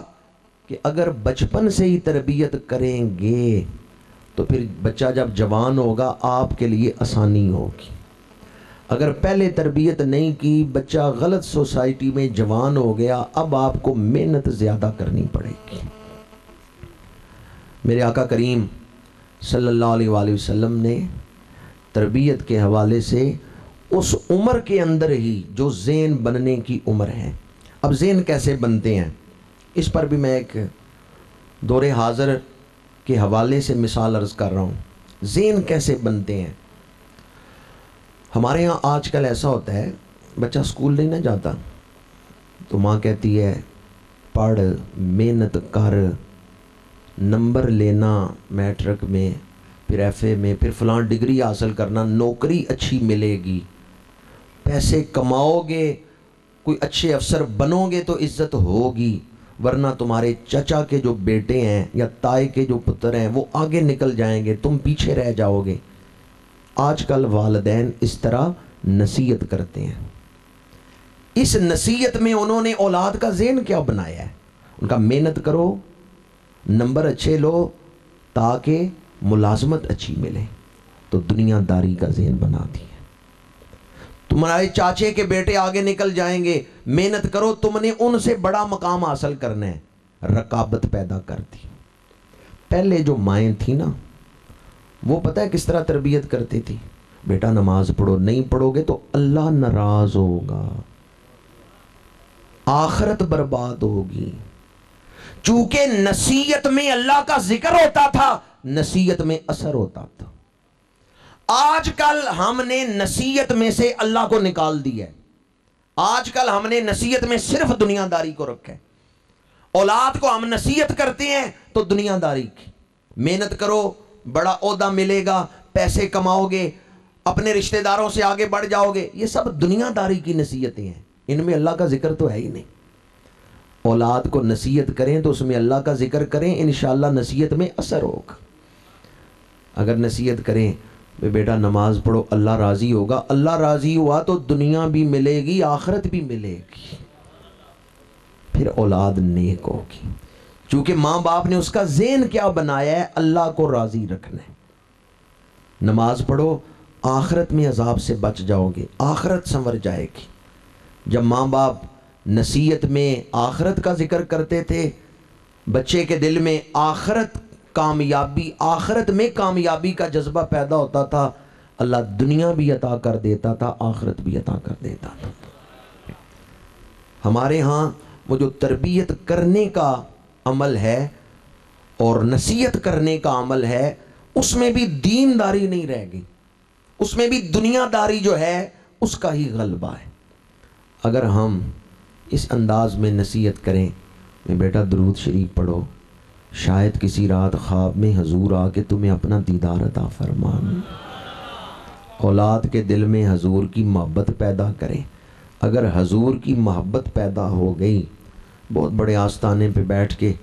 Speaker 2: کہ اگر بچپن سے ہی تربیت کریں گے تو پھر بچہ جب جوان ہوگا آپ کے لیے آسانی ہوگی۔ اگر پہلے تربیت نہیں کی، بچہ غلط سوسائٹی میں جوان ہو گیا، اب آپ کو محنت زیادہ کرنی پڑے گی۔ میرے آقا کریم صلی اللہ علیہ وآلہ وسلم نے تربیت کے حوالے سے اس عمر کے اندر ہی جو ذہن بننے کی عمر ہے۔ اب ذہن کیسے بنتے ہیں اس پر بھی میں ایک دور حاضر کے حوالے سے مثال عرض کر رہا ہوں۔ ذہن کیسے بنتے ہیں؟ ہمارے ہاں آج کل ایسا ہوتا ہے بچہ اسکول نہیں نہ جاتا تو ماں کہتی ہے پڑھ، محنت کر، نمبر لینا میٹرک میں، پھر ایف اے میں، پھر فلاں ڈگری حاصل کرنا، نوکری اچھی ملے گی، پیسے کماؤ گے، کوئی اچھے افسر بنو گے تو عزت ہوگی، ورنہ تمہارے چچا کے جو بیٹے ہیں یا تائی کے جو پتر ہیں وہ آگے نکل جائیں گے، تم پیچھے رہ جاؤ گے۔ آج کل والدین اس طرح نصیحت کرتے ہیں۔ اس نصیحت میں انہوں نے اولاد کا ذہن کیا بنایا ہے؟ ان کا محنت کرو، نمبر اچھے لو تاکہ ملازمت اچھی ملے، تو دنیا داری کا ذہن بنا دیا۔ تمہارے چاچے کے بیٹے آگے نکل جائیں گے، محنت کرو، تم نے ان سے بڑا مقام حاصل کرنا ہے، رقابت پیدا کر دی۔ پہلے جو مائیں تھیں نا وہ پتہ ہے کس طرح تربیت کرتی تھی؟ بیٹا نماز پڑھو، نہیں پڑھو گے تو اللہ ناراض ہوگا، آخرت برباد ہوگی۔ چونکہ نصیحت میں اللہ کا ذکر ہوتا تھا، نصیحت میں اثر ہوتا تھا۔ آج کل ہم نے نصیحت میں سے اللہ کو نکال دیا ہے۔ آج کل ہم نے نصیحت میں صرف دنیا داری کو رکھا ہے۔ اولاد کو ہم نصیحت کرتے ہیں تو دنیا داری کی، محنت کرو، بڑا عہدہ ملے گا، پیسے کماؤ گے، اپنے رشتہ داروں سے آگے بڑھ جاؤ گے، یہ سب دنیا داری کی نصیحتیں ہیں، ان میں اللہ کا ذکر تو ہے ہی نہیں۔ اولاد کو نصیحت کریں تو اس میں اللہ کا ذکر کریں، انشاءاللہ نصیحت میں اثر ہوگا۔ اگر نصیحت کریں بیٹا نماز پڑھو، اللہ راضی ہوگا، اللہ راضی ہوا تو دنیا بھی ملے گی، آخرت بھی ملے گی، پھر اولاد نیک ہوگی۔ چونکہ ماں باپ نے اس کا ذہن کیا بنایا ہے؟ اللہ کو راضی رکھنا ہے۔ نماز پڑھو، آخرت میں عذاب سے بچ جاؤ گے، آخرت سنور جائے گی۔ جب ماں باپ نصیحت میں آخرت کا ذکر کرتے تھے، بچے کے دل میں آخرت میں کامیابی کا جذبہ پیدا ہوتا تھا، اللہ دنیا بھی عطا کر دیتا تھا، آخرت بھی عطا کر دیتا تھا۔ ہمارے ہاں وہ جو تربیت کرنے کا عمل ہے اور نصیحت کرنے کا عمل ہے، اس میں بھی دینداری نہیں رہ گئی، اس میں بھی دنیا داری جو ہے اس کا ہی غلبہ ہے۔ اگر ہم اس انداز میں نصیحت کریں کہ بیٹا درود شریف پڑھو، شاید کسی رات خواب میں حضور آ کے تمہیں اپنا دیدار عطا فرمائیں، اولاد کے دل میں حضور کی محبت پیدا کریں۔ اگر حضور کی محبت پیدا ہو گئی، بہت بڑے آستانے پہ بیٹھ کے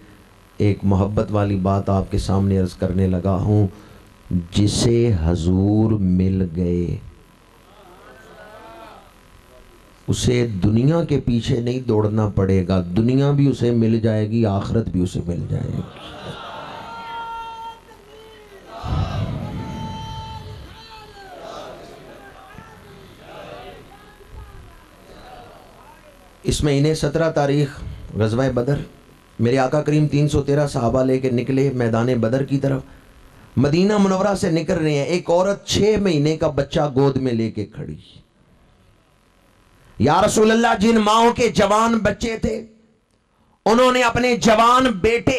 Speaker 2: ایک محبت والی بات آپ کے سامنے عرض کرنے لگا ہوں، جسے حضور مل گئے اسے دنیا کے پیچھے نہیں دوڑنا پڑے گا، دنیا بھی اسے مل جائے گی، آخرت بھی اسے مل جائے گی۔ اس مہینے 17 تاریخ غزوہ بدر، میرے آقا کریم 313 صحابہ لے کے نکلے میدان بدر کی طرف، مدینہ منورہ سے نکل رہے ہیں، ایک عورت 6 مہینے کا بچہ گود میں لے کے کھڑی۔ یا رسول اللہ، جن ماؤں کے جوان بچے تھے انہوں نے اپنے جوان بیٹے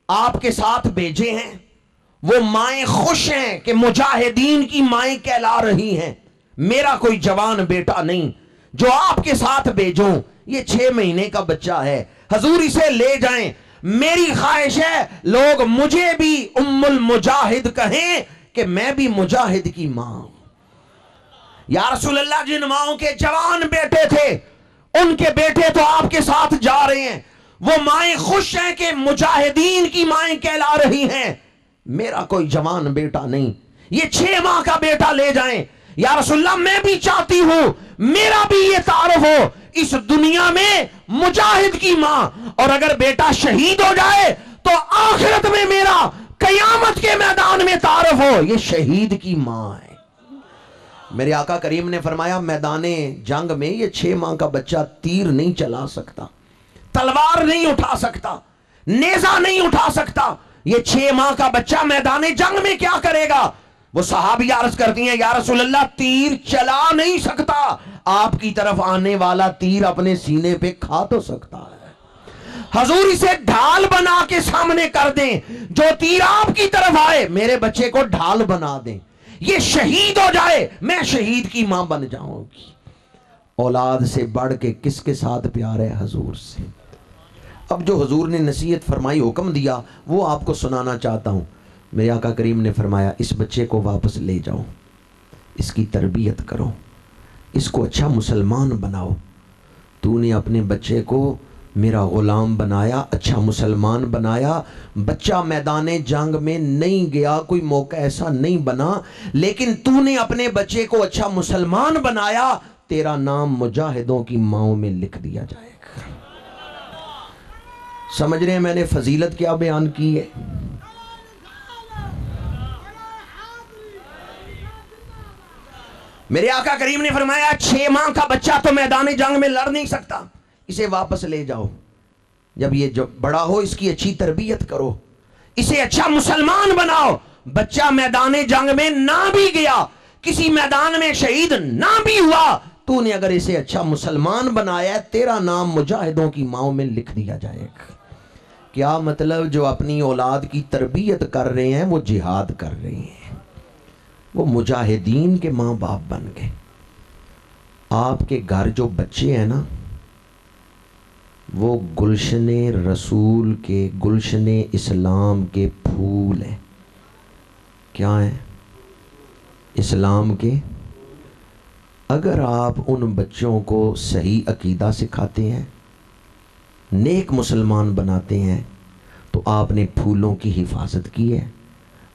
Speaker 2: آپ کے ساتھ بھیجے ہیں، وہ مائیں خوش ہیں کہ مجاہدین کی مائیں کہلا رہی ہیں، میرا کوئی جوان بیٹا نہیں جو آپ کے ساتھ بھیجوں، یہ 6 مہینے کا بچہ ہے، حضور اسے لے جائیں، میری خواہش ہے لوگ مجھے بھی ام المجاہد کہیں کہ میں بھی مجاہد کی ماں ہوں۔ یا رسول اللہ، جن ماؤں کے جوان بیٹے تھے ان کے بیٹے تو آپ کے ساتھ جا رہے ہیں، وہ مائیں خوش ہیں کہ مجاہدین کی مائیں کہلا رہی ہیں، میرا کوئی جوان بیٹا نہیں، یہ 6 ماہ کا بیٹا لے جائیں۔ یا رسول اللہ، میں بھی چاہتی ہوں میرا بھی یہ تعارف ہو اس دنیا میں مجاہد کی ماں، اور اگر بیٹا شہید ہو جائے تو آخرت میں میرا قیامت کے میدان میں تعارف ہو، یہ شہید کی ماں ہے۔ میرے آقا کریم نے فرمایا میدان جنگ میں یہ 6 ماہ کا بچہ تیر نہیں چلا سکتا، تلوار نہیں اٹھا سکتا، نیزہ نہیں اٹھا سکتا، یہ 6 ماہ کا بچہ میدان جنگ میں کیا کرے گا؟ وہ صحابی عرض کرتی ہیں، یا رسول اللہ، تیر چلا نہیں سکتا، آپ کی طرف آنے والا تیر اپنے سینے پہ کھا تو سکتا ہے، حضور اسے ڈھال بنا کے سامنے کر دیں، جو تیر آپ کی طرف آئے میرے بچے کو ڈھال بنا دیں، یہ شہید ہو جائے میں شہید کی ماں بن جاؤں گی۔ اولاد سے بڑھ کے کس کے ساتھ پیار ہے؟ حضور سے۔ اب جو حضور نے نصیحت فرمائی، حکم دیا، وہ آپ کو سنانا چاہتا ہوں۔ میرے آقا کریم نے فرمایا اس بچے کو واپس لے جاؤ، اس کی تربیت کرو، اس کو اچھا مسلمان بناؤ، تو نے اپنے بچے کو میرا غلام بنایا، اچھا مسلمان بنایا، بچہ میدان جنگ میں نہیں گیا، کوئی موقع ایسا نہیں بنا، لیکن تو نے اپنے بچے کو اچھا مسلمان بنایا، تیرا نام مجاہدوں کی ماؤں میں لکھ دیا جائے گا۔ سمجھ رہے ہیں میں نے فضیلت کیا بیان کی ہے؟ میرے آقا کریم نے فرمایا 6 ماہ کا بچہ تو میدان جنگ میں لڑ نہیں سکتا، اسے واپس لے جاؤ، جب یہ بڑا ہو اس کی اچھی تربیت کرو، اسے اچھا مسلمان بناؤ، بچہ میدان جنگ میں نہ بھی گیا، کسی میدان میں شہید نہ بھی ہوا، تو نے اگر اسے اچھا مسلمان بنایا، تیرا نام مجاہدوں کی ماؤں میں لکھ دیا جائے گا۔ کیا مطلب؟ جو اپنی اولاد کی تربیت کر رہے ہیں وہ جہاد کر رہے ہیں، وہ مجاہدین کے ماں باپ بن گئے۔ آپ کے گھر جو بچے ہیں نا، وہ گلشن رسول کے، گلشن اسلام کے پھول ہیں۔ کیا ہیں؟ اسلام کے۔ اگر آپ ان بچوں کو صحیح عقیدہ سکھاتے ہیں، نیک مسلمان بناتے ہیں، تو آپ نے پھولوں کی حفاظت کی ہے،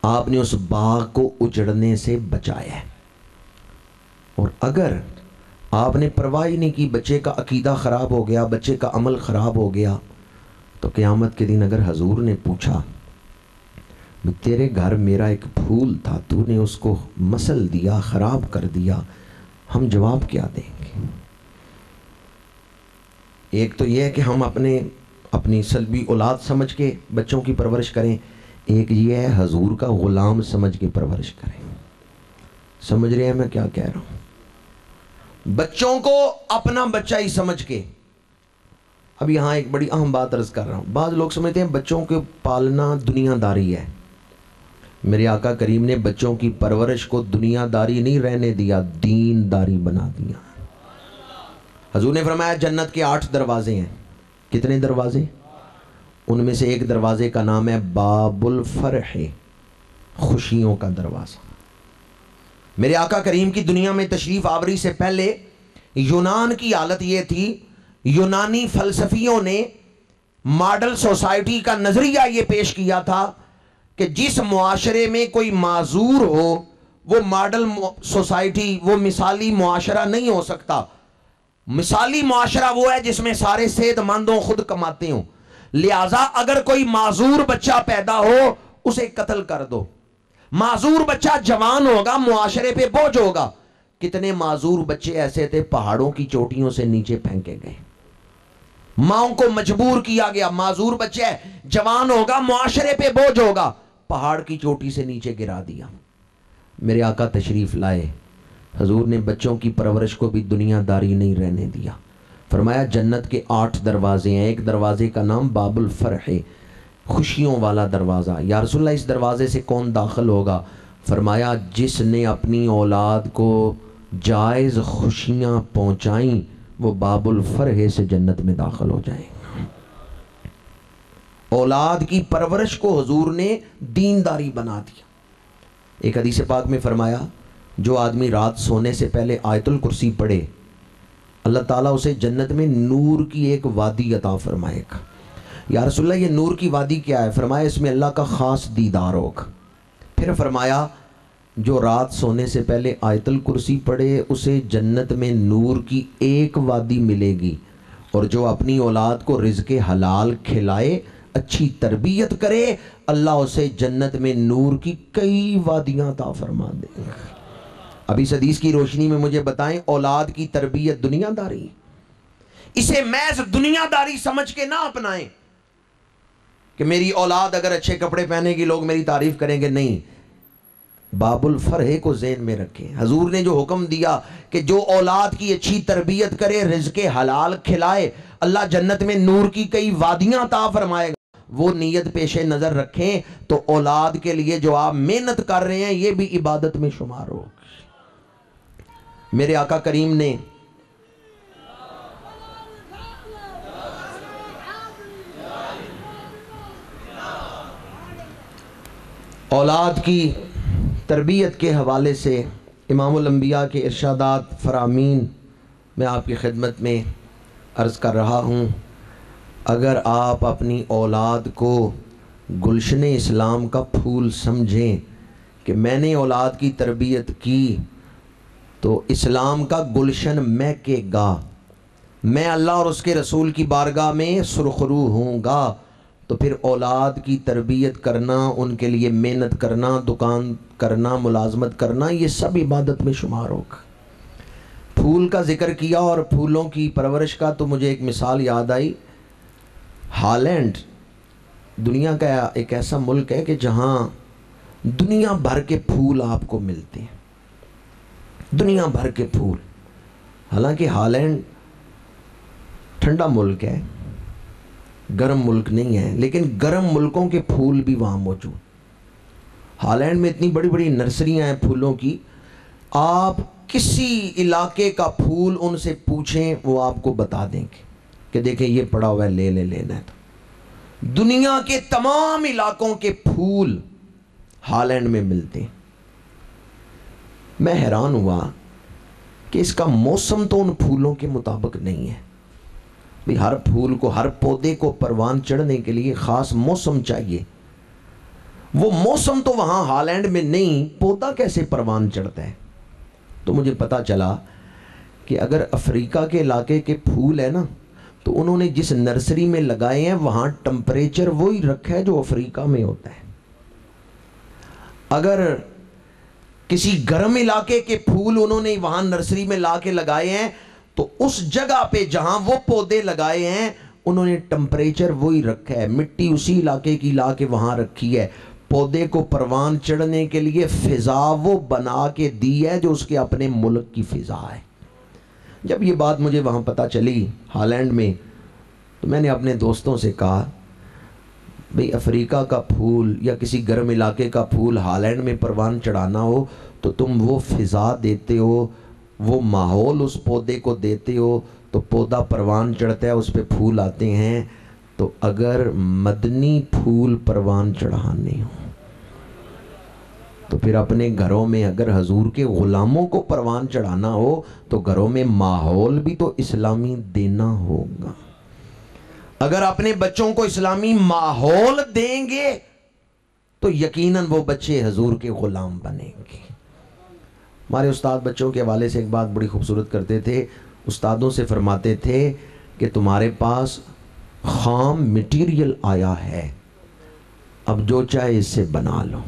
Speaker 2: آپ نے اس باغ کو اجڑنے سے بچایا ہے۔ اور اگر آپ نے پرواہ نہیں کی، بچے کا عقیدہ خراب ہو گیا، بچے کا عمل خراب ہو گیا، تو قیامت کے دن اگر حضور نے پوچھا تیرے گھر میرا ایک پھول تھا، تو نے اس کو مسل دیا، خراب کر دیا، ہم جواب کیا دیں گے؟ ایک تو یہ ہے کہ ہم اپنی سلبی اولاد سمجھ کے بچوں کی پرورش کریں، ایک یہ ہے حضور کا غلام سمجھ کے پرورش کریں۔ سمجھ رہے ہیں میں کیا کہہ رہا ہوں؟ بچوں کو اپنا بچہ ہی سمجھ کے۔ اب یہاں ایک بڑی اہم بات عرض کر رہا ہوں، بعض لوگ سمجھتے ہیں بچوں کو پالنا دنیا داری ہے۔ میرے آقا کریم نے بچوں کی پرورش کو دنیا داری نہیں رہنے دیا، دین داری بنا دیا۔ حضور نے فرمایا جنت کے 8 دروازے ہیں۔ کتنے دروازے؟ ان میں سے ایک دروازے کا نام ہے باب الفرح، خوشیوں کا دروازہ۔ میرے آقا کریم کی دنیا میں تشریف آوری سے پہلے یونان کی حالت یہ تھی، یونانی فلسفیوں نے ماڈل سوسائٹی کا نظریہ یہ پیش کیا تھا کہ جس معاشرے میں کوئی معذور ہو وہ ماڈل سوسائٹی، وہ مثالی معاشرہ نہیں ہو سکتا۔ مثالی معاشرہ وہ ہے جس میں سارے صحت مند ہوں، خود کماتے ہوں۔ لہٰذا اگر کوئی معذور بچہ پیدا ہو اسے قتل کر دو۔ معذور بچہ جوان ہوگا، معاشرے پہ بوجھ ہوگا۔ کتنے معذور بچے ایسے تھے پہاڑوں کی چوٹیوں سے نیچے پھینکے گئے، ماؤں کو مجبور کیا گیا۔ معذور بچہ جوان ہوگا، معاشرے پہ بوجھ ہوگا، پہاڑ کی چوٹی سے نیچے گرا دیا۔ میرے آقا تشریف لائے، حضور نے بچوں کی پرورش کو بھی دنیا داری نہیں رہنے دیا۔ فرمایا جنت کے 8 دروازے ہیں، ایک دروازے کا نام باب الفرح، خوشیوں والا دروازہ۔ یا رسول اللہ اس دروازے سے کون داخل ہوگا؟ فرمایا جس نے اپنی اولاد کو جائز خوشیاں پہنچائیں وہ باب الفرح سے جنت میں داخل ہو جائیں گا۔ اولاد کی پرورش کو حضور نے دینداری بنا دیا۔ ایک حدیث پاک میں فرمایا جو آدمی رات سونے سے پہلے آیت الکرسی پڑھے اللہ تعالیٰ اسے جنت میں نور کی ایک وادی عطا فرمائے گا۔ یا رسول اللہ یہ نور کی وادی کیا ہے؟ فرمایا اس میں اللہ کا خاص دیدار ہوگا۔ پھر فرمایا جو رات سونے سے پہلے آیت الکرسی پڑھے اسے جنت میں نور کی ایک وادی ملے گی، اور جو اپنی اولاد کو رزق حلال کھلائے، اچھی تربیت کرے، اللہ اسے جنت میں نور کی کئی وادیاں عطا فرما دے گا۔ اب اس حدیث کی روشنی میں مجھے بتائیں اولاد کی تربیت دنیا داری، اسے محض دنیا داری سمجھ کے نہ اپنائیں کہ میری اولاد اگر اچھے کپڑے پہنے گی لوگ میری تعریف کریں گے۔ نہیں، باب الفرح کو ذہن میں رکھیں۔ حضور نے جو حکم دیا کہ جو اولاد کی اچھی تربیت کرے، رزق حلال کھلائے، اللہ جنت میں نور کی کئی وادیاں عطا فرمائے گا، وہ نیت پیش نظر رکھیں تو اولاد کے لیے جو آپ محنت کر رہے ہیں یہ بھی عبادت میں شمار ہو۔ میرے آقا کریم نے اولاد کی تربیت کے حوالے سے امام الانبیاء کے ارشادات فرامین میں آپ کی خدمت میں عرض کر رہا ہوں۔ اگر آپ اپنی اولاد کو گلشن اسلام کا پھول سمجھیں کہ میں نے اولاد کی تربیت کی تو اسلام کا گلشن مہکے گا، میں اللہ اور اس کے رسول کی بارگاہ میں سرخرو ہوں گا، تو پھر اولاد کی تربیت کرنا، ان کے لیے محنت کرنا، دکان کرنا، ملازمت کرنا، یہ سب عبادت میں شمار ہوگا۔ پھول کا ذکر کیا اور پھولوں کی پرورش کا تو مجھے ایک مثال یاد آئی۔ ہالینڈ دنیا کا ایک ایسا ملک ہے کہ جہاں دنیا بھر کے پھول آپ کو ملتے ہیں، دنیا بھر کے پھول۔ حالانکہ ہالینڈ ٹھنڈا ملک ہے، گرم ملک نہیں ہے، لیکن گرم ملکوں کے پھول بھی وہاں موجود۔ ہالینڈ میں اتنی بڑی بڑی نرسریاں ہیں پھولوں کی، آپ کسی علاقے کا پھول ان سے پوچھیں وہ آپ کو بتا دیں گے کہ دیکھیں یہ پڑا ہوا ہے، لینا ہے۔ تو دنیا کے تمام علاقوں کے پھول ہالینڈ میں ملتے ہیں۔ میں حیران ہوا کہ اس کا موسم تو ان پھولوں کے مطابق نہیں ہے۔ ہر پھول کو، ہر پودے کو پروان چڑھنے کے لیے خاص موسم چاہیے، وہ موسم تو وہاں ہالینڈ میں نہیں، پودا کیسے پروان چڑھتا ہے؟ تو مجھے پتا چلا کہ اگر افریقہ کے علاقے کے پھول ہے نا تو انہوں نے جس نرسری میں لگائے ہیں وہاں ٹمپریچر وہی رکھا ہے جو افریقہ میں ہوتا ہے۔ اگر کسی گرم علاقے کے پھول انہوں نے وہاں نرسری میں لا کے لگائے ہیں تو اس جگہ پہ جہاں وہ پودے لگائے ہیں انہوں نے ٹمپریچر وہی رکھا ہے، مٹی اسی علاقے کی لا کے وہاں رکھی ہے، پودے کو پروان چڑھنے کے لیے فضا وہ بنا کے دی ہے جو اس کے اپنے ملک کی فضا ہے۔ جب یہ بات مجھے وہاں پتہ چلی ہالینڈ میں، تو میں نے اپنے دوستوں سے کہا بھئی افریقہ کا پھول یا کسی گرم علاقے کا پھول ہالینڈ میں پروان چڑھانا ہو تو تم وہ فضا دیتے ہو، وہ ماحول اس پودے کو دیتے ہو تو پودا پروان چڑھتا ہے، اس پہ پھول آتے ہیں۔ تو اگر مدنی پھول پروان چڑھانے ہوں تو پھر اپنے گھروں میں اگر حضور کے غلاموں کو پروان چڑھانا ہو تو گھروں میں ماحول بھی تو اسلامی دینا ہوگا۔ اگر اپنے بچوں کو اسلامی ماحول دیں گے تو یقیناً وہ بچے حضور کے غلام بنیں گے۔ ہمارے استاد بچوں کے حوالے سے ایک بات بڑی خوبصورت کرتے تھے، استادوں سے فرماتے تھے کہ تمہارے پاس خام مٹیریل آیا ہے، اب جو چاہے اس سے بنا لو۔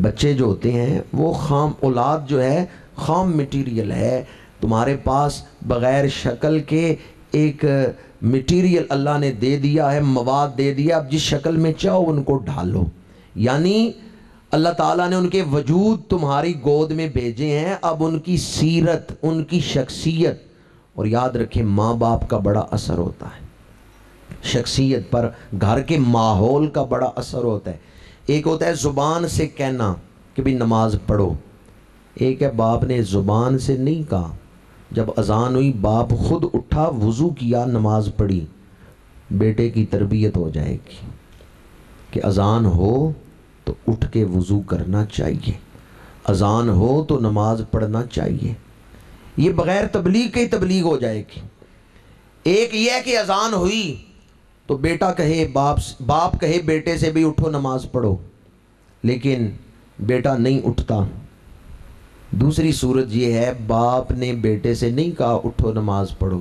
Speaker 2: بچے جو ہوتے ہیں وہ خام اولاد جو ہے خام مٹیریل ہے، تمہارے پاس بغیر شکل کے ایک مٹیریل اللہ نے دے دیا ہے، مواد دے دیا، اب جس شکل میں چاہو ان کو ڈھالو۔ یعنی اللہ تعالیٰ نے ان کے وجود تمہاری گود میں بھیجے ہیں، اب ان کی سیرت، ان کی شخصیت، اور یاد رکھیں ماں باپ کا بڑا اثر ہوتا ہے شخصیت پر، گھر کے ماحول کا بڑا اثر ہوتا ہے۔ ایک ہوتا ہے زبان سے کہنا کہ بھی نماز پڑھو، ایک ہے باپ نے زبان سے نہیں کہا، جب اذان ہوئی باپ خود اٹھا، وضو کیا، نماز پڑھی۔ بیٹے کی تربیت ہو جائے گی کہ اذان ہو تو اٹھ کے وضو کرنا چاہیے، اذان ہو تو نماز پڑھنا چاہیے۔ یہ بغیر تبلیغ کے تبلیغ ہو جائے گی۔ ایک یہ ہے کہ اذان ہوئی تو بیٹا کہے، باپ کہے بیٹے سے بھی اٹھو نماز پڑھو، لیکن بیٹا نہیں اٹھتا۔ دوسری صورت یہ ہے باپ نے بیٹے سے نہیں کہا اٹھو نماز پڑھو،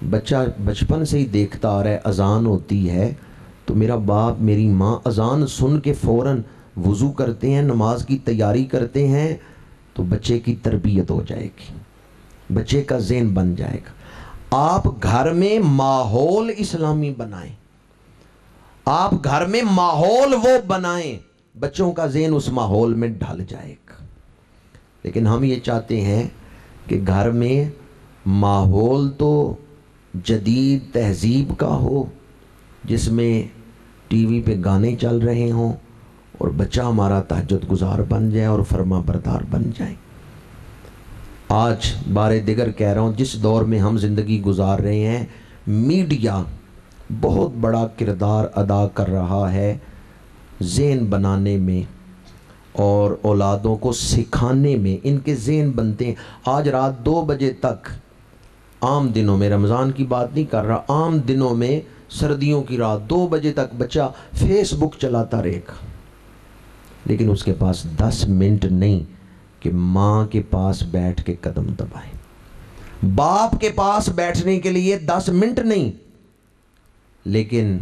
Speaker 2: بچہ بچپن سے ہی دیکھتا آ رہا ہے اذان ہوتی ہے تو میرا باپ میری ماں اذان سن کے فوراً وضو کرتے ہیں، نماز کی تیاری کرتے ہیں، تو بچے کی تربیت ہو جائے گی، بچے کا ذہن بن جائے گا۔ آپ گھر میں ماحول اسلامی بنائیں، آپ گھر میں ماحول وہ بنائیں، بچوں کا ذہن اس ماحول میں ڈھل جائے گا۔ لیکن ہم یہ چاہتے ہیں کہ گھر میں ماحول تو جدید تہذیب کا ہو، جس میں ٹی وی پہ گانے چل رہے ہوں اور بچہ ہمارا تہجد گزار بن جائے اور فرما بردار بن جائے۔ آج بار دیگر کہہ رہا ہوں، جس دور میں ہم زندگی گزار رہے ہیں، میڈیا بہت بڑا کردار ادا کر رہا ہے ذہن بنانے میں اور اولادوں کو سکھانے میں، ان کے ذہن بنتے ہیں۔ آج رات 2 بجے تک، عام دنوں میں، رمضان کی بات نہیں کر رہا، عام دنوں میں سردیوں کی رات 2 بجے تک بچہ فیس بک چلاتا رہے گا، لیکن اس کے پاس 10 منٹ نہیں کہ ماں کے پاس بیٹھ کے قدم دبائے، باپ کے پاس بیٹھنے کے لیے 10 منٹ نہیں، لیکن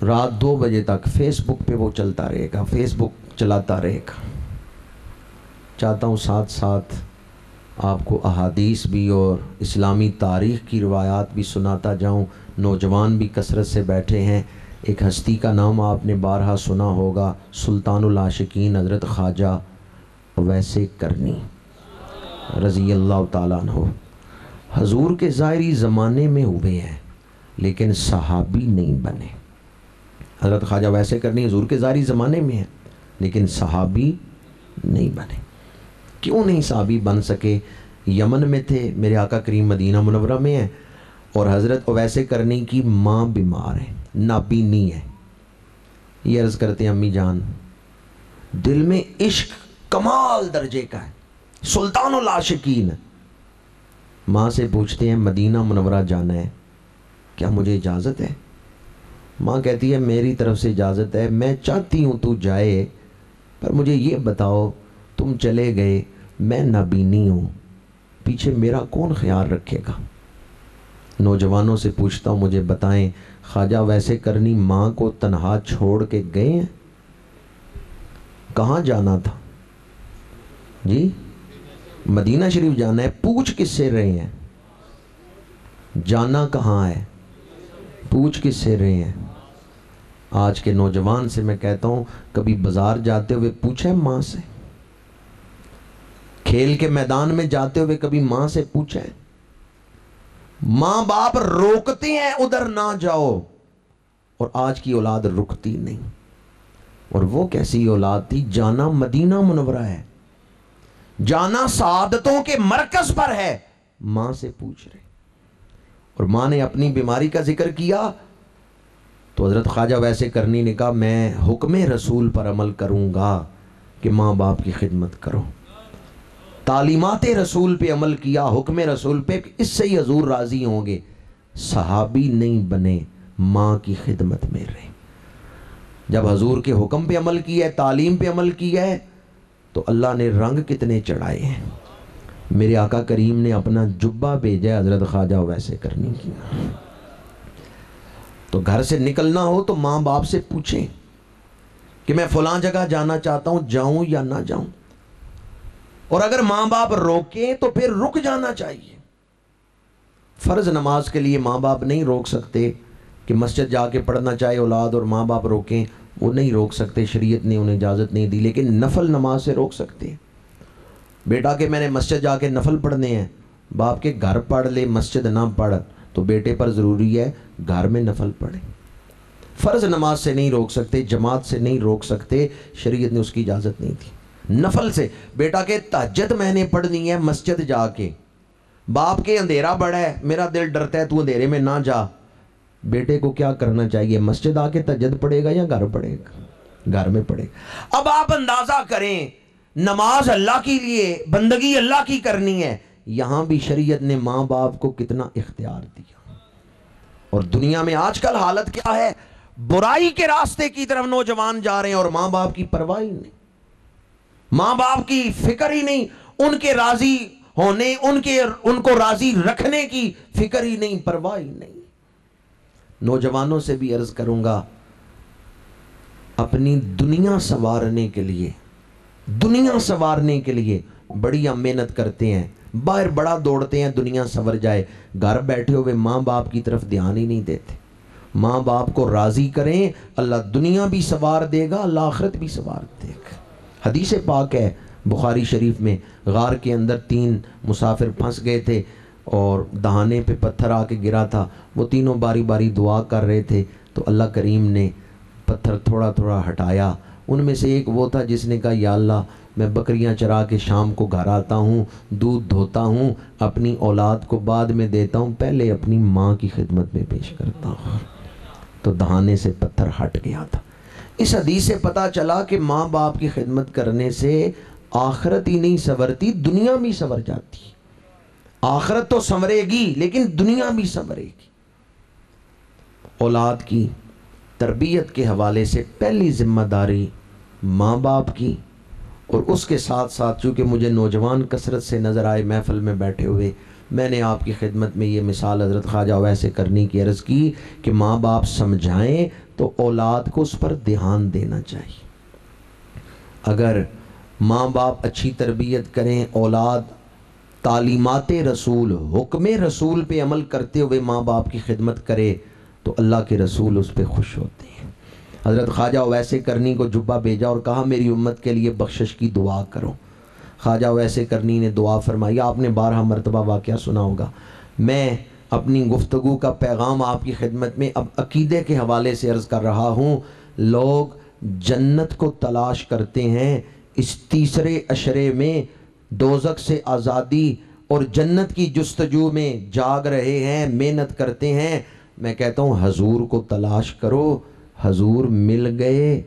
Speaker 2: رات 2 بجے تک فیس بک پہ وہ چلتا رہے گا، فیس بک چلاتا رہے گا۔ چاہتا ہوں ساتھ ساتھ آپ کو احادیث بھی اور اسلامی تاریخ کی روایات بھی سناتا جاؤں۔ نوجوان بھی کثرت سے بیٹھے ہیں، ایک ہستی کا نام آپ نے بارہا سنا ہوگا، سلطان العاشقین حضرت خواجہ ویسے کرنی رضی اللہ تعالیٰ عنہ۔ حضور کے ظاہری زمانے میں ہوئے ہیں لیکن صحابی نہیں بنے۔ حضرت خواجہ ویسے کرنی حضور کے ظاہری زمانے میں ہیں لیکن صحابی نہیں بنے۔ کیوں نہیں صحابی بن سکے؟ یمن میں تھے، میرے آقا کریم مدینہ منورہ میں ہیں، اور حضرت ویسے کرنی کی ماں بیمار ہے، نابینی ہے۔ یہ عرض کرتے ہیں امی جان، دل میں عشق کمال درجے کا ہے، سلطان العاشقین۔ ماں سے پوچھتے ہیں مدینہ منورہ جانا ہے، کیا مجھے اجازت ہے؟ ماں کہتی ہے میری طرف سے اجازت ہے، میں چاہتی ہوں تو جائے، پر مجھے یہ بتاؤ تم چلے گئے، میں نابینی ہوں، پیچھے میرا کون خیال رکھے گا؟ نوجوانوں سے پوچھتا ہوں مجھے بتائیں، خواجہ ویسے کرنی ماں کو تنہا چھوڑ کے گئے ہیں؟ کہاں جانا تھا جی؟ مدینہ شریف جانا ہے، پوچھ کس سے رہے ہیں؟ جانا کہاں ہے؟ پوچھ کس سے رہے ہیں؟ آج کے نوجوان سے میں کہتا ہوں، کبھی بازار جاتے ہوئے پوچھا ہے ماں سے؟ کھیل کے میدان میں جاتے ہوئے کبھی ماں سے پوچھا ہے؟ ماں باپ روکتے ہیں ادھر نہ جاؤ، اور آج کی اولاد رکتی نہیں۔ اور وہ کیسی اولاد تھی؟ جانا مدینہ منورہ ہے، جانا سعادتوں کے مرکز پر ہے، ماں سے پوچھ رہے۔ اور ماں نے اپنی بیماری کا ذکر کیا تو حضرت خواجہ ویسے کرنی نے کہا میں حکم رسول پر عمل کروں گا کہ ماں باپ کی خدمت کرو۔ تعلیمات رسول پہ عمل کیا، حکم رسول پہ، اس سے ہی حضور راضی ہوں گے۔ صحابی نہیں بنے، ماں کی خدمت میں رہے۔ جب حضور کے حکم پہ عمل کیا ہے، تعلیم پہ عمل کیا ہے، تو اللہ نے رنگ کتنے چڑھائے ہیں۔ میرے آقا کریم نے اپنا جبہ بھیجا ہے حضرت خواجہ ویسے کرنی کی۔ تو گھر سے نکلنا ہو تو ماں باپ سے پوچھیں کہ میں فلاں جگہ جانا چاہتا ہوں، جاؤں یا نہ جاؤں؟ اور اگر ماں باپ روکیں تو پھر رک جانا چاہیے۔ فرض نماز کے لیے ماں باپ نہیں روک سکتے کہ مسجد جا کے پڑھنا چاہے اولاد اور ماں باپ روکیں، وہ نہیں روک سکتے، شریعت نے انہیں اجازت نہیں دی، لیکن نفل نماز سے روک سکتے ہیں۔ بیٹا کہ میں نے مسجد جا کے نفل پڑھنے ہیں، باپ کے گھر پڑھ لے، مسجد نہ پڑھ، تو بیٹے پر ضروری ہے گھر میں نفل پڑھے۔ فرض نماز سے نہیں روک سکتے، جماعت سے نہیں روک سکتے، شریعت نے اس کی اجازت نہیں دی۔ نفل سے بیٹا کہ تہجد میں نے پڑھنی ہے مسجد جا کے، باپ کے اندھیرا بڑا ہے، میرا دل ڈرتا ہے تو اندھیرے میں نہ جا، بیٹے کو کیا کرنا چاہیے؟ مسجد آ کے تہجد پڑھے گا یا گھر پڑھے گا؟ گھر میں پڑھے گا۔ اب آپ اندازہ کریں، نماز اللہ کے لیے، بندگی اللہ کی کرنی ہے، یہاں بھی شریعت نے ماں باپ کو کتنا اختیار دیا۔ اور دنیا میں آج کل حالت کیا ہے؟ برائی کے راستے کی طرف نوجوان جا رہے ہیں اور ماں باپ کی پرواہ ہی نہیں، ماں باپ کی فکر ہی نہیں، ان کے راضی ہونے، ان کو راضی رکھنے کی فکر ہی نہیں، پرواہ ہی نہیں۔ نوجوانوں سے بھی عرض کروں گا، اپنی دنیا سنوارنے کے لیے بڑی محنت کرتے ہیں، باہر بڑا دوڑتے ہیں دنیا سنور جائے، گھر بیٹھے ہوئے ماں باپ کی طرف دھیان ہی نہیں دیتے۔ ماں باپ کو راضی کریں، اللہ دنیا بھی سنوار دے گا، اللہ آخرت بھی سنوار دے گا۔ حدیث پاک ہے بخاری شریف میں، غار کے اندر 3 مسافر پھنس گئے تھے اور دہانے پہ پتھر آ کے گرا تھا، وہ تینوں باری باری دعا کر رہے تھے، تو اللہ کریم نے پتھر تھوڑا تھوڑا ہٹایا۔ ان میں سے ایک وہ تھا جس نے کہا یا اللہ میں بکریاں چرا کے شام کو گھر آتا ہوں، دودھ دھوتا ہوں، اپنی اولاد کو بعد میں دیتا ہوں، پہلے اپنی ماں کی خدمت میں پیش کرتا ہوں۔ تو دہانے سے پتھر ہٹ گیا تھا۔ اس حدیث سے پتہ چلا کہ ماں باپ کی خدمت کرنے سے آخرت ہی نہیں سنورتی، دنیا بھی سنور جاتی۔ آخرت تو سنورے گی لیکن دنیا بھی سنورے گی۔ اولاد کی تربیت کے حوالے سے پہلی ذمہ داری ماں باپ کی، اور اس کے ساتھ ساتھ چونکہ مجھے نوجوان کثرت سے نظر آئے محفل میں بیٹھے ہوئے، میں نے آپ کی خدمت میں یہ مثال حضرت خواجہ ویسے کرنی کی عرض کی کہ ماں باپ سمجھائیں تو اولاد کو اس پر دھیان دینا چاہیے۔ اگر ماں باپ اچھی تربیت کریں، اولاد تعلیمات رسول، حکم رسول پہ عمل کرتے ہوئے ماں باپ کی خدمت کرے تو اللہ کے رسول اس پہ خوش ہوتے ہیں۔ حضرت خواجہ ویسے کرنی کو جبہ بھیجا اور کہا میری امت کے لیے بخشش کی دعا کرو۔ خواجہ ویسے کرنی نے دعا فرمائی، آپ نے 12 مرتبہ واقعہ سنا ہوگا۔ میں اپنی گفتگو کا پیغام آپ کی خدمت میں اب عقیدے کے حوالے سے عرض کر رہا ہوں۔ لوگ جنت کو تلاش کرتے ہیں، اس تیسرے عشرے میں دوزخ سے آزادی اور جنت کی جستجو میں جاگ رہے ہیں، محنت کرتے ہیں۔ میں کہتا ہوں حضور کو تلاش کرو، حضور مل گئے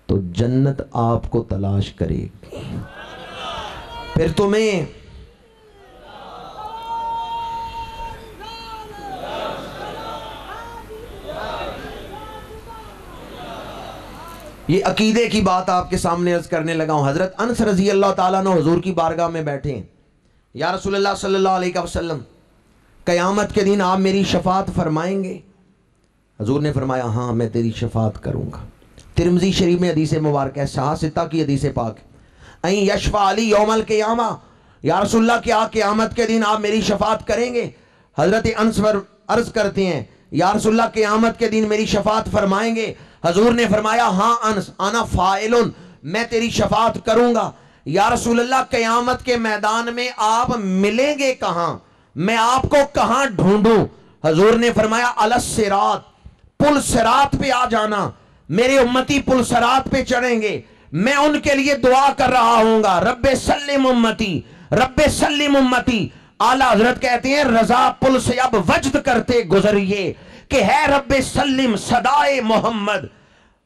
Speaker 2: تو جنت آپ کو تلاش کرے گی۔ پھر تمہیں یہ عقیدے کی بات آپ کے سامنے عرض کرنے لگا ہوں۔ حضرت انس رضی اللہ تعالیٰ عنہ حضور کی بارگاہ میں بیٹھے ہیں، یا رسول اللہ صلی اللہ علیہ وسلم قیامت کے دن آپ میری شفاعت فرمائیں گے؟ حضور نے فرمایا ہاں میں تیری شفاعت کروں گا۔ ترمذی شریف میں حدیث مبارک ہے، صحاح ستہ کی حدیث پاک، این یشفع علی یوم القیامہ، یا رسول اللہ کیا قیامت کے دن آپ میری شفاعت کریں گے؟ حضرت انس عرض کرتے ہیں یا رسول اللہ قیامت کے دن میری شفاعت فرمائیں گے؟ حضور نے فرمایا ہاں انس انا فاعلن، میں تیری شفاعت کروں گا۔ یا رسول اللہ قیامت کے میدان میں آپ ملیں گے کہاں؟ میں آپ کو کہاں ڈھونڈوں؟ حضور نے فرمایا علی الصراط، پل صراط پہ آ جانا، میرے امتی پل صراط پہ چڑھیں گے، میں ان کے لیے دعا کر رہا ہوں گا رب سلم امتی، رب سلم امتی۔ اعلیٰ حضرت کہتے ہیں رضا پل سے اب وجد کرتے گزریے کہ ہے رب سلم صدائے محمد۔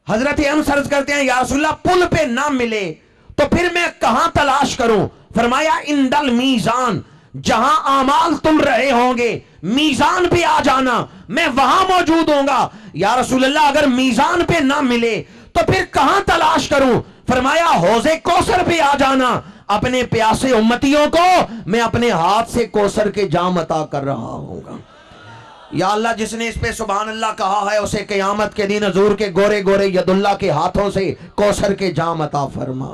Speaker 2: حضرت انس عرض کرتے ہیں یا رسول اللہ پل پہ نہ ملے تو پھر میں کہاں تلاش کروں؟ فرمایا اندل میزان، جہاں اعمال تل رہے ہوں گے میزان پہ آ جانا، میں وہاں موجود ہوں گا۔ یا رسول اللہ اگر میزان پہ نہ ملے تو پھر کہاں تلاش کروں؟ فرمایا حوض کوثر پہ آ جانا، اپنے پیاسے امتیوں کو میں اپنے ہاتھ سے کوثر کے جام عطا کر رہا ہوں گا۔ یا اللہ جس نے اس پہ سبحان اللہ کہا ہے اسے قیامت کے دن حضور کے گورے گورے ید اللہ کے ہاتھوں سے کوثر کے جام عطا فرما۔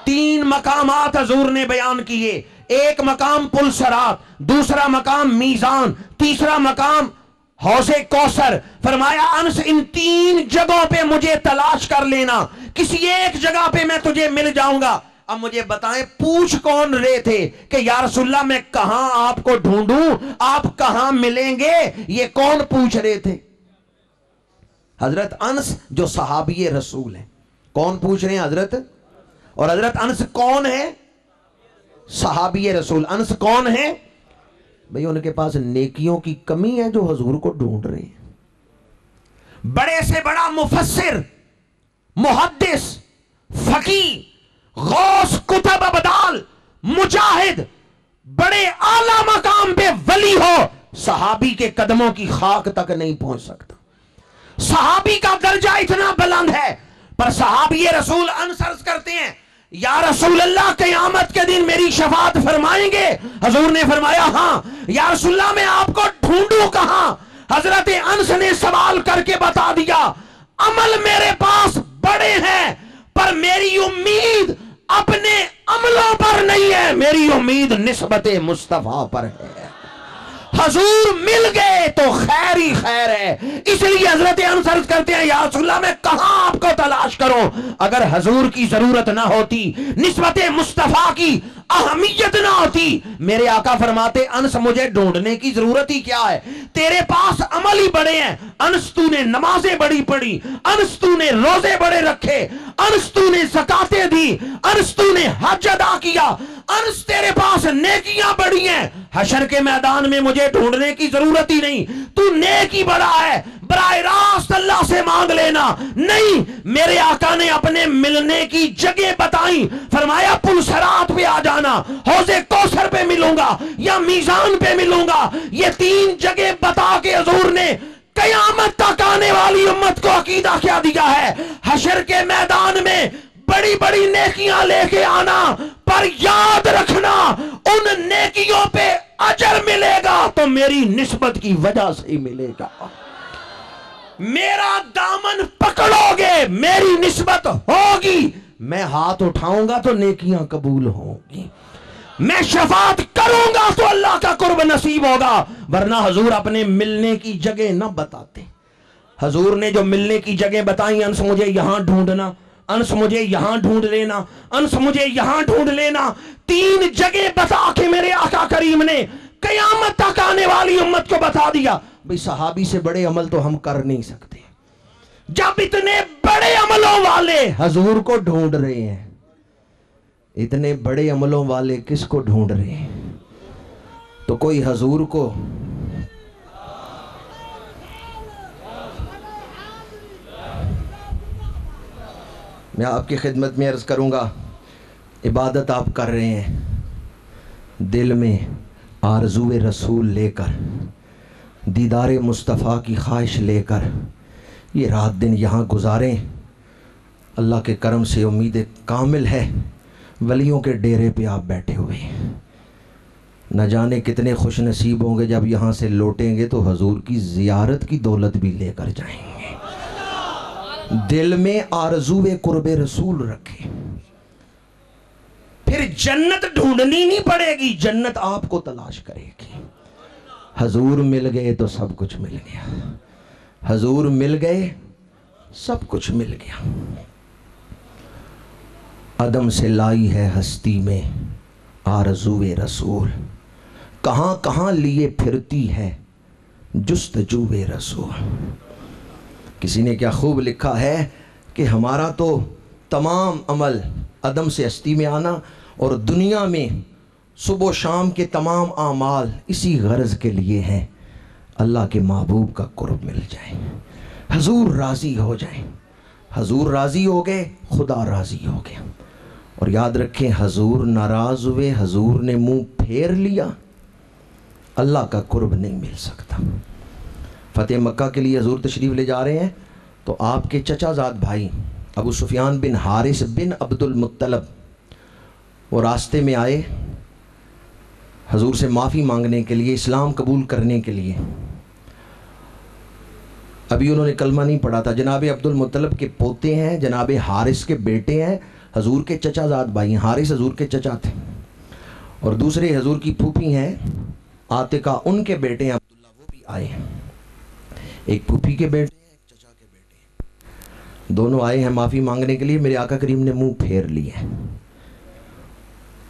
Speaker 2: 3 مقامات حضور نے بیان کیے، ایک مقام پل صراط، دوسرا مقام میزان، تیسرا مقام حوض کوثر۔ فرمایا انس ان 3 جگہوں پہ مجھے تلاش کر لینا، کسی ایک جگہ پہ میں تجھے مل جاؤں گا۔ اب مجھے بتائیں پوچھ کون رہے تھے کہ یا رسول اللہ میں کہاں آپ کو ڈھونڈوں، آپ کہاں ملیں گے؟ یہ کون پوچھ رہے تھے؟ حضرت انس جو صحابی رسول ہیں۔ کون پوچھ رہے ہیں؟ حضرت۔ اور حضرت انس کون ہے؟ صحابی رسول۔ انس کون ہے؟ بھئی ان کے پاس نیکیوں کی کمی ہے جو حضور کو ڈھونڈ رہے ہیں۔ بڑے سے بڑا مفسر، محدث، فقیہ، غوث، کتب ابدال، مجاہد، بڑے اعلیٰ مقام پہ ولی ہو، صحابی کے قدموں کی خاک تک نہیں پہنچ سکتا۔ صحابی کا درجہ اتنا بلند ہے، پر صحابی رسول انس عرض کرتے ہیں یا رسول اللہ قیامت کے دن میری شفاعت فرمائیں گے؟ حضور نے فرمایا ہاں۔ یا رسول اللہ میں آپ کو ڈھونڈوں کہاں؟ حضرت انس نے سوال کر کے بتا دیا عمل میرے پاس بڑے ہیں پر میری امید اپنے عملوں پر نہیں ہے، میری امید نسبت مصطفیٰ پر ہے۔ حضور مل گئے تو خیر ہی خیر ہے۔ اس لیے حضرت انس عرض کرتے ہیں یا رسول اللہ میں کہاں آپ کو تلاش کروں؟ اگر حضور کی ضرورت نہ ہوتی، نسبت مصطفیٰ کی اہمیت نہ ہوتی، میرے آقا فرماتے انس مجھے ڈھونڈنے کی ضرورت ہی کیا ہے؟ تیرے پاس عمل ہی بڑے ہیں، انس تو نے نمازیں بڑی پڑھی، انس تو نے روزے بڑے رکھے، انس تو نے زکاتیں دی، انس تو نے حج ادا کیا، انس تیرے پاس نیکیاں بڑی ہیں، حشر کے میدان میں مجھے ڈھونڈنے کی ضرورت ہی نہیں، تو نیک ہی بڑا ہے، براہ راست اللہ سے مانگ لینا۔ نہیں، میرے آقا نے اپنے ملنے کی جگہ بتائیں، فرمایا پل صراط پہ آ جانا، حوض کوثر پہ ملوں گا یا میزان پہ ملوں گا۔ یہ 3 جگہ بتا کے حضور نے قیامت تک آنے والی امت کو عقیدہ کیا دیا ہے، حشر کے میدان میں بڑی بڑی نیکیاں لے کے آنا، پر یاد رکھنا ان نیکیوں پہ اجر ملے گا تو میری نسبت کی وجہ سے ہی ملے گا۔ میرا دامن پکڑو گے میری نسبت ہوگی، میں ہاتھ اٹھاؤں گا تو نیکیاں قبول ہوں گی، میں شفاعت کروں گا تو اللہ کا قرب نصیب ہوگا۔ ورنہ حضور اپنے ملنے کی جگہ نہ بتاتے۔ حضور نے جو ملنے کی جگہ بتائیں، انس مجھے یہاں ڈھونڈنا، انس مجھے یہاں ڈھونڈ لینا، انس مجھے یہاں ڈھونڈ لینا، 3 جگہ بتا کے میرے آقا کریم نے قیامت تک آنے والی امت کو بتا دیا۔ بھئی صحابی سے بڑے عمل تو ہم کر نہیں سکتے، جب اتنے بڑے عملوں والے حضور کو ڈھونڈ رہے ہیں، اتنے بڑے عملوں والے کس کو ڈھونڈ رہے ہیں؟ تو کوئی حضور کو میں آپ کی خدمت میں عرض کروں گا، عبادت آپ کر رہے ہیں، دل میں آرزو رسول لے کر، دیدار مصطفیٰ کی خواہش لے کر یہ رات دن یہاں گزاریں، اللہ کے کرم سے امید کامل ہے ولیوں کے ڈیرے پہ آپ بیٹھے ہوئے ہیں۔ نہ جانے کتنے خوش نصیب ہوں گے جب یہاں سے لوٹیں گے تو حضور کی زیارت کی دولت بھی لے کر جائیں گے۔ دل میں آرزو قرب رسول رکھیں، پھر پھر جنت ڈھونڈنی نہیں پڑے گی، جنت آپ کو تلاش کرے گی۔ حضور مل گئے تو سب کچھ مل گیا، حضور مل گئے سب کچھ مل گیا۔ عدم سے لائی ہے ہستی میں آرزوئے رسول، کہاں کہاں لیے پھرتی ہے جستجوئے رسول۔ کسی نے کیا خوب لکھا ہے کہ ہمارا تو تمام عمل عدم سے ہستی میں آنا اور دنیا میں صبح و شام کے تمام اعمال اسی غرض کے لیے ہیں، اللہ کے محبوب کا قرب مل جائے، حضور راضی ہو جائیں۔ حضور راضی ہو گئے، خدا راضی ہو گیا۔ اور یاد رکھیں، حضور ناراض ہوئے، حضور نے منہ پھیر لیا، اللہ کا قرب نہیں مل سکتا۔ فتح مکہ کے لیے حضور تشریف لے جا رہے ہیں تو آپ کے چچا زاد بھائی ابو سفیان بن حارث بن عبد المطلب وہ راستے میں آئے حضور سے معافی مانگنے کے لیے، اسلام قبول کرنے کے لیے۔ ابھی انہوں نے کلمہ نہیں پڑھا تھا۔ جناب عبد المطلب کے پوتے ہیں، جناب حارث کے بیٹے ہیں، حضور کے چچا زاد بھائی ہیں۔ حارث حضور کے چچا تھے، اور دوسرے حضور کی پھوپھی ہیں عاتقہ، ان کے بیٹے ہیں عبداللہ، وہ بھی آئے ہیں۔ ایک پھوپھی کے بیٹے ہیں، ایک چچا کے بیٹے ہیں، دونوں آئے ہیں معافی مانگنے کے لیے۔ میرے آقا کریم نے منہ پھیر لیے۔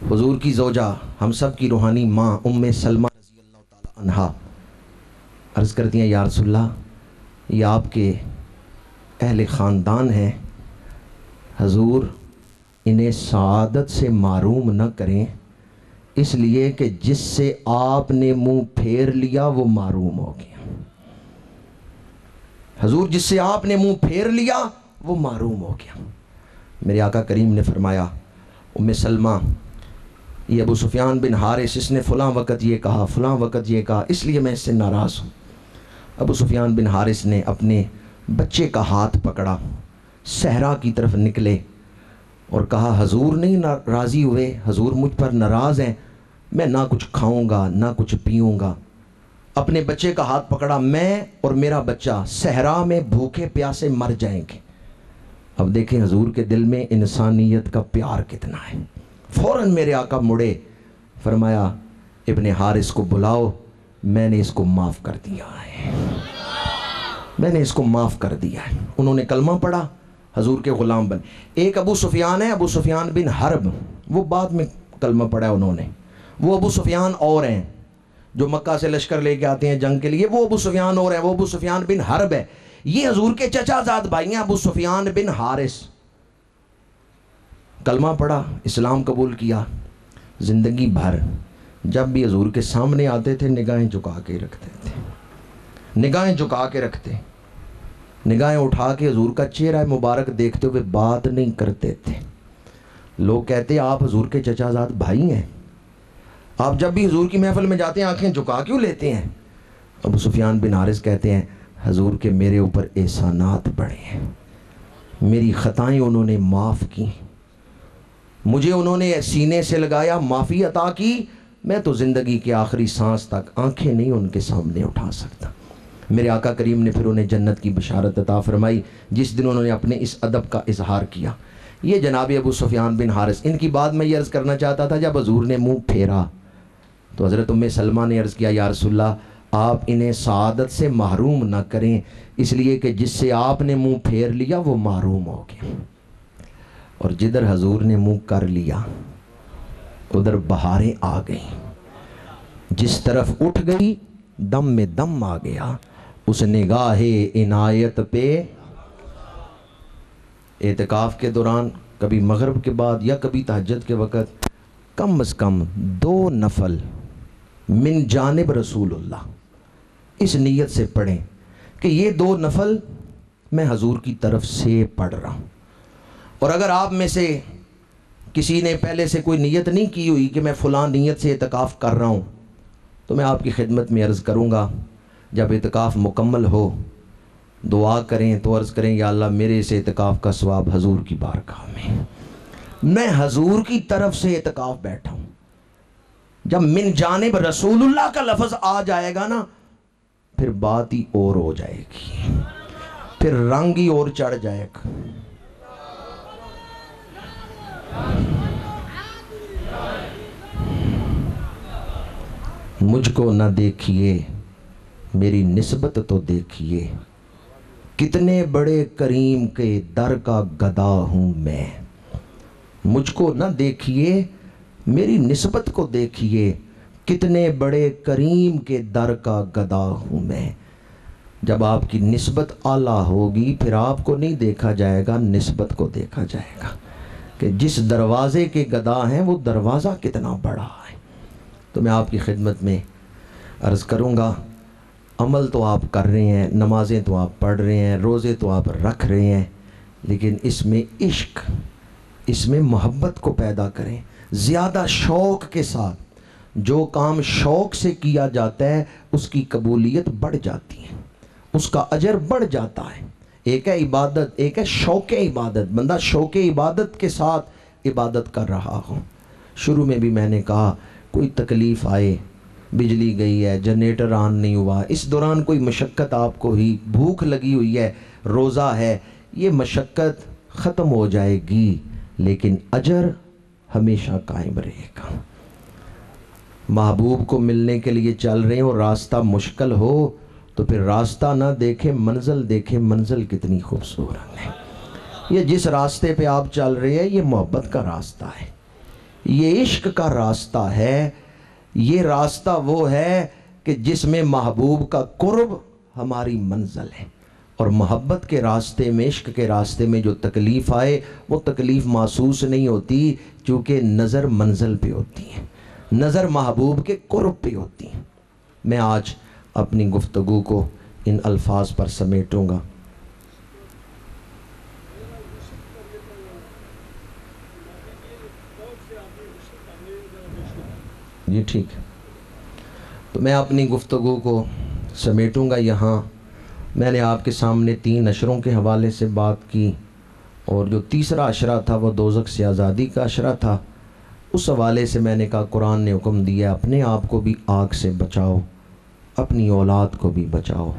Speaker 2: حضور کی زوجہ، ہم سب کی روحانی ماں ام سلمہ رضی اللہ تعالی عنہا عرض کرتی ہیں، یا رسول اللہ، یہ آپ کے اہل خاندان ہیں، حضور انہیں سعادت سے محروم نہ کریں، اس لیے کہ جس سے آپ نے منہ پھیر لیا وہ محروم ہو گیا۔ حضور جس سے آپ نے منہ پھیر لیا وہ محروم ہو گیا۔ میرے آقا کریم نے فرمایا، ام سلمہ، یہ ابو سفیان بن حارث، اس نے فلاں وقت یہ کہا، فلاں وقت یہ کہا، اس لیے میں اس سے ناراض ہوں۔ ابو سفیان بن حارث نے اپنے بچے کا ہاتھ پکڑا، صحرا کی طرف نکلے اور کہا، حضور نہیں راضی ہوئے، حضور مجھ پر ناراض ہیں، میں نہ کچھ کھاؤں گا نہ کچھ پیوں گا۔ اپنے بچے کا ہاتھ پکڑا، میں اور میرا بچہ صحرا میں بھوکے پیاسے مر جائیں گے۔ اب دیکھیں حضور کے دل میں انسانیت کا پیار کتنا ہے۔ فوراً میرے آقا مڑے، فرمایا، ابن حارث کو بلاؤ، میں نے اس کو معاف کر دیا ہے، میں نے اس کو معاف کر دیا ہے۔ انہوں نے کلمہ پڑھا، حضور کے غلام بن۔ ایک ابو سفیان ہے، ابو سفیان بن حرب، وہ بعد میں کلمہ پڑھا انہوں نے۔ وہ ابو سفیان اور ہیں جو مکہ سے لشکر لے کے آتے ہیں جنگ کے لیے، وہ ابو سفیان اور ہیں، وہ ابو سفیان بن حرب ہے۔ یہ حضور کے چچا زاد بھائی ہیں ابو سفیان بن حارث۔ کلمہ پڑھا، اسلام قبول کیا۔ زندگی بھر جب بھی حضور کے سامنے آتے تھے نگاہیں جھکا کے رکھتے تھے، نگاہیں جھکا کے رکھتے، نگاہیں اٹھا کے حضور کا چہرہ مبارک دیکھتے ہوئے بات نہیں کرتے تھے۔ لوگ کہتے آپ حضور کے چچا زاد بھائی ہیں، آپ جب بھی حضور کی محفل میں جاتے ہیں آنکھیں جھکا کیوں لیتے ہیں؟ ابو سفیان بن حارث کہتے ہیں، حضور کے میرے اوپر احسانات بڑے ہیں، میری خطائیں انہوں نے معاف کی، مجھے انہوں نے سینے سے لگایا، معافی عطا کی، میں تو زندگی کے آخری سانس تک آنکھیں نہیں ان کے سامنے اٹھا سکتا۔ میرے آقا کریم نے پھر انہیں جنت کی بشارت عطا فرمائی جس دن انہوں نے اپنے اس ادب کا اظہار کیا۔ یہ جناب ابو سفیان بن حارث، ان کی بات میں یہ عرض کرنا چاہتا تھا، جب حضور نے منہ پھیرا تو حضرت ام سلمہ نے عرض کیا، یا رسول اللہ، آپ انہیں سعادت سے محروم نہ کریں، اس لیے کہ جس سے آپ نے منہ پھیر لیا وہ محروم ہو گیا۔ اور جدھر حضور نے منہ کر لیا ادھر بہاریں آ گئیں، جس طرف اٹھ گئی دم میں دم آ گیا، اس نگاہ عنایت پہ۔ اعتکاف کے دوران کبھی مغرب کے بعد یا کبھی تہجد کے وقت کم از کم 2 نفل من جانب رسول اللہ اس نیت سے پڑھیں کہ یہ 2 نفل میں حضور کی طرف سے پڑھ رہا ہوں۔ اور اگر آپ میں سے کسی نے پہلے سے کوئی نیت نہیں کی ہوئی کہ میں فلاں نیت سے اعتکاف کر رہا ہوں، تو میں آپ کی خدمت میں عرض کروں گا، جب اعتکاف مکمل ہو دعا کریں تو عرض کریں، یا اللہ میرے اس اعتکاف کا ثواب حضور کی بارگاہ میں حضور کی طرف سے اعتکاف بیٹھا ہوں۔ جب من جانب رسول اللہ کا لفظ آ جائے گا نا، پھر بات ہی اور ہو جائے گی، پھر رنگ ہی اور چڑھ جائے گا۔ مجھ کو نہ دیکھیے میری نسبت تو دیکھیے، کتنے بڑے کریم کے در کا گدا ہوں میں۔ مجھ کو نہ دیکھیے میری نسبت کو دیکھیے، کتنے بڑے کریم کے در کا گدا ہوں میں۔ جب آپ کی نسبت اعلیٰ ہوگی پھر آپ کو نہیں دیکھا جائے گا، نسبت کو دیکھا جائے گا کہ جس دروازے کے گدا ہیں وہ دروازہ کتنا بڑا ہے۔ تو میں آپ کی خدمت میں عرض کروں گا، عمل تو آپ کر رہے ہیں، نمازیں تو آپ پڑھ رہے ہیں، روزے تو آپ رکھ رہے ہیں، لیکن اس میں عشق، اس میں محبت کو پیدا کریں، زیادہ شوق کے ساتھ۔ جو کام شوق سے کیا جاتا ہے اس کی قبولیت بڑھ جاتی ہے، اس کا اجر بڑھ جاتا ہے۔ ایک ہے عبادت، ایک ہے شوق عبادت، بندہ شوق عبادت کے ساتھ عبادت کر رہا ہو۔ شروع میں بھی میں نے کہا کوئی تکلیف آئے، بجلی گئی ہے، جنریٹر آن نہیں ہوا، اس دوران کوئی مشقت آپ کو ہی، بھوک لگی ہوئی ہے، روزہ ہے، یہ مشقت ختم ہو جائے گی لیکن اجر ہمیشہ قائم رہے گا۔ محبوب کو ملنے کے لیے چل رہے ہیں اور راستہ مشکل ہو تو پھر راستہ نہ دیکھیں، منزل دیکھیں، منزل کتنی خوبصورت ہے۔ یہ جس راستے پہ آپ چل رہے ہیں یہ محبت کا راستہ ہے، یہ عشق کا راستہ ہے، یہ راستہ وہ ہے کہ جس میں محبوب کا قرب ہماری منزل ہے۔ اور محبت کے راستے میں، عشق کے راستے میں جو تکلیف آئے وہ تکلیف محسوس نہیں ہوتی، چونکہ نظر منزل پہ ہوتی ہے، نظر محبوب کے قرب پہ ہوتی ہے۔ میں آج اپنی گفتگو کو ان الفاظ پر سمیٹوں گا۔ جی ٹھیک ہے، تو میں اپنی گفتگو کو سمیٹوں گا یہاں۔ میں نے آپ کے سامنے 3 اشروں کے حوالے سے بات کی، اور جو تیسرا اشرہ تھا وہ دوزخ سے آزادی کا اشرہ تھا۔ اس حوالے سے میں نے کہا قرآن نے حکم دیا اپنے آپ کو بھی آگ سے بچاؤ، اپنی اولاد کو بھی بچاؤ،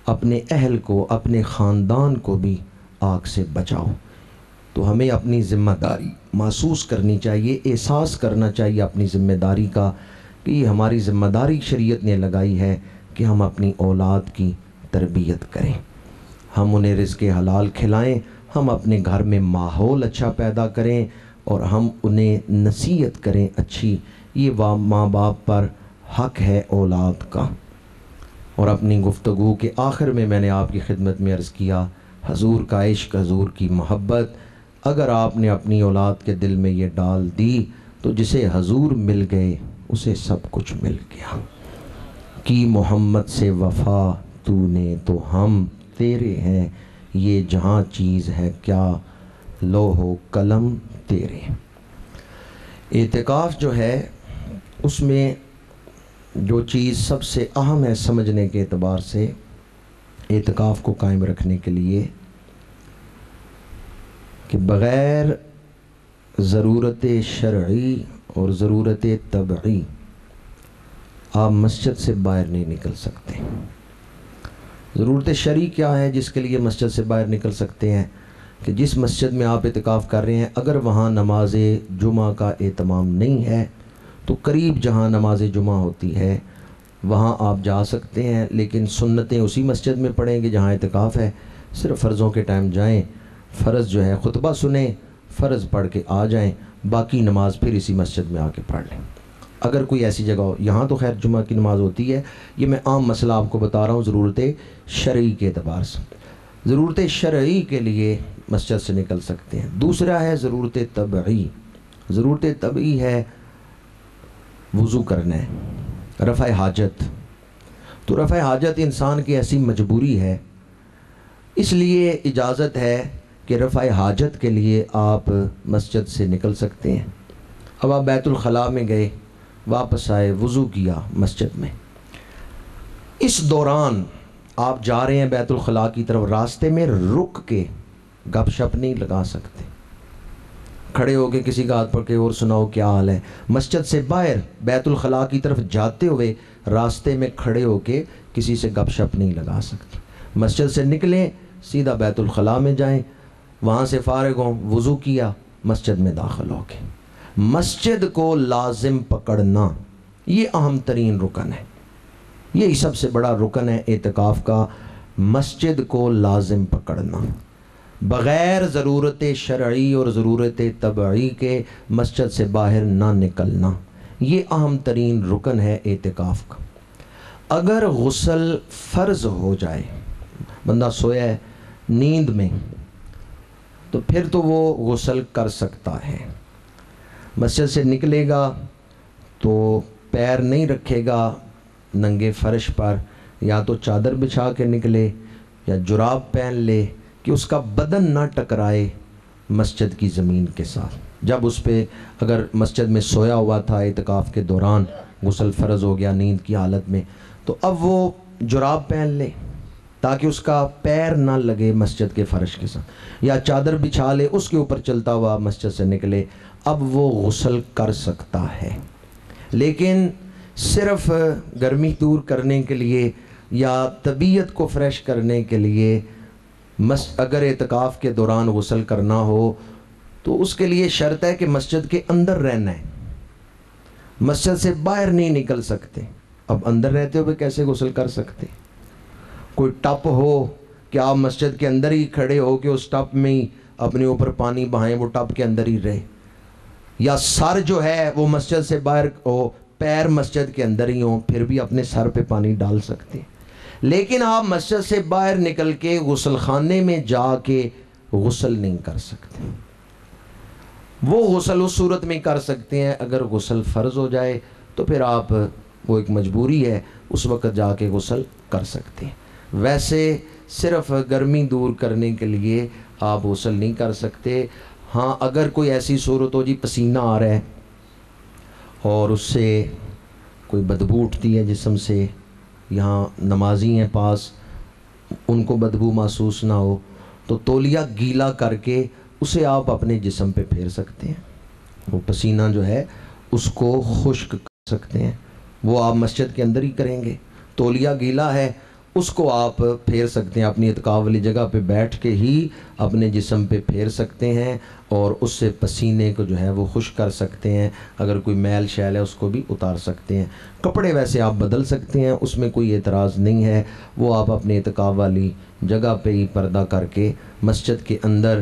Speaker 2: اپنے اہل کو، اپنے خاندان کو بھی آگ سے بچاؤ۔ تو ہمیں اپنی ذمہ داری محسوس کرنی چاہیے، احساس کرنا چاہیے اپنی ذمہ داری کا کہ یہ ہماری ذمہ داری شریعت نے لگائی ہے کہ ہم اپنی اولاد کی تربیت کریں، ہم انہیں رزق حلال کھلائیں، ہم اپنے گھر میں ماحول اچھا پیدا کریں اور ہم انہیں نصیحت کریں اچھی۔ یہ ماں باپ پر حق ہے اولاد کا۔ اور اپنی گفتگو کے آخر میں نے آپ کی خدمت میں عرض کیا، حضور کا عشق، حضور کی محبت اگر آپ نے اپنی اولاد کے دل میں یہ ڈال دی تو جسے حضور مل گئے اسے سب کچھ مل گیا۔ کی محمد سے وفا تو نے تو ہم تیرے ہیں، یہ جہاں چیز ہے کیا لوح و قلم تیرے۔ اعتکاف جو ہے اس میں جو چیز سب سے اہم ہے سمجھنے کے اعتبار سے، اعتکاف کو قائم رکھنے کے لیے، کہ بغیر ضرورت شرعی اور ضرورت طبعی آپ مسجد سے باہر نہیں نکل سکتے۔ ضرورت شرعی کیا ہے جس کے لیے مسجد سے باہر نکل سکتے ہیں؟ کہ جس مسجد میں آپ اعتکاف کر رہے ہیں اگر وہاں نماز جمعہ کا اہتمام نہیں ہے تو قریب جہاں نماز جمعہ ہوتی ہے وہاں آپ جا سکتے ہیں، لیکن سنتیں اسی مسجد میں پڑھیں گے جہاں اعتکاف ہے۔ صرف فرضوں کے ٹائم جائیں، فرض جو ہے خطبہ سنیں، فرض پڑھ کے آ جائیں، باقی نماز پھر اسی مسجد میں آ کے پڑھ لیں۔ اگر کوئی ایسی جگہ ہو، یہاں تو خیر جمعہ کی نماز ہوتی ہے، یہ میں عام مسئلہ آپ کو بتا رہا ہوں ضرورت شرعی کے اعتبار سے۔ ضرورت شرعی کے لیے مسجد سے نکل سکتے ہیں۔ دوسرا ہے ضرورت طبعی۔ ضرورت طبعی ہے وضو کرنا ہے، رفع حاجت۔ تو رفع حاجت انسان کی ایسی مجبوری ہے، اس لیے اجازت ہے کہ رفع حاجت کے لیے آپ مسجد سے نکل سکتے ہیں۔ اب آپ بیت الخلاء میں گئے، واپس آئے، وضو کیا مسجد میں، اس دوران آپ جا رہے ہیں بیت الخلاء کی طرف، راستے میں رک کے گپ شپ نہیں لگا سکتے، کھڑے ہو کے کسی کا ہاتھ پکڑ کے اور سناؤ کیا حال ہے۔ مسجد سے باہر بیت الخلاء کی طرف جاتے ہوئے راستے میں کھڑے ہو کے کسی سے گپ شپ نہیں لگا سکتے۔ مسجد سے نکلیں، سیدھا بیت الخلاء میں جائیں، وہاں سے فارغ ہوں، وضو کیا، مسجد میں داخل ہو کے مسجد کو لازم پکڑنا، یہ اہم ترین رکن ہے، یہی سب سے بڑا رکن ہے اعتکاف کا، مسجد کو لازم پکڑنا، بغیر ضرورت شرعی اور ضرورت طبعی کے مسجد سے باہر نہ نکلنا، یہ اہم ترین رکن ہے اعتکاف کا۔ اگر غسل فرض ہو جائے، بندہ سویا ہے نیند میں، تو پھر تو وہ غسل کر سکتا ہے، مسجد سے نکلے گا تو پیر نہیں رکھے گا ننگے فرش پر، یا تو چادر بچھا کے نکلے یا جراب پہن لے کہ اس کا بدن نہ ٹکرائے مسجد کی زمین کے ساتھ۔ جب اس پہ اگر مسجد میں سویا ہوا تھا اعتکاف کے دوران، غسل فرض ہو گیا نیند کی حالت میں، تو اب وہ جراب پہن لے تاکہ اس کا پیر نہ لگے مسجد کے فرش کے ساتھ، یا چادر بچھا لے اس کے اوپر چلتا ہوا مسجد سے نکلے، اب وہ غسل کر سکتا ہے۔ لیکن صرف گرمی دور کرنے کے لیے یا طبیعت کو فریش کرنے کے لیے اگر اعتکاف کے دوران غسل کرنا ہو تو اس کے لیے شرط ہے کہ مسجد کے اندر رہنا ہے، مسجد سے باہر نہیں نکل سکتے۔ اب اندر رہتے ہوئے کیسے غسل کر سکتے؟ کوئی ٹپ ہو کہ آپ مسجد کے اندر ہی کھڑے ہو کہ اس ٹپ میں ہی اپنے اوپر پانی بہائیں، وہ ٹپ کے اندر ہی رہے، یا سر جو ہے وہ مسجد سے باہر ہو، پیر مسجد کے اندر ہی ہوں، پھر بھی اپنے سر پہ پانی ڈال سکتے ہیں۔ لیکن آپ مسجد سے باہر نکل کے غسل خانے میں جا کے غسل نہیں کر سکتے۔ وہ غسل اس صورت میں کر سکتے ہیں اگر غسل فرض ہو جائے تو پھر آپ، وہ ایک مجبوری ہے، اس وقت جا کے غسل کر سکتے ہیں۔ ویسے صرف گرمی دور کرنے کے لیے آپ غسل نہیں کر سکتے۔ ہاں اگر کوئی ایسی صورت ہو جی پسینہ آ رہا ہے اور اس سے کوئی بدبو اٹھتی ہے جسم سے، یہاں نمازی ہیں پاس، ان کو بدبو محسوس نہ ہو، تو تولیہ گیلا کر کے اسے آپ اپنے جسم پہ پھیر سکتے ہیں، وہ پسینہ جو ہے اس کو خشک کر سکتے ہیں، وہ آپ مسجد کے اندر ہی کریں گے۔ تولیہ گیلا ہے اس کو آپ پھیر سکتے ہیں، اپنی اعتکاف والی جگہ پہ بیٹھ کے ہی اپنے جسم پہ پھیر سکتے ہیں اور اس سے پسینے کو جو ہے وہ خشک کر سکتے ہیں، اگر کوئی میل شیل ہے اس کو بھی اتار سکتے ہیں۔ کپڑے ویسے آپ بدل سکتے ہیں، اس میں کوئی اعتراض نہیں ہے، وہ آپ اپنے اعتکاف والی جگہ پہ ہی پردہ کر کے مسجد کے اندر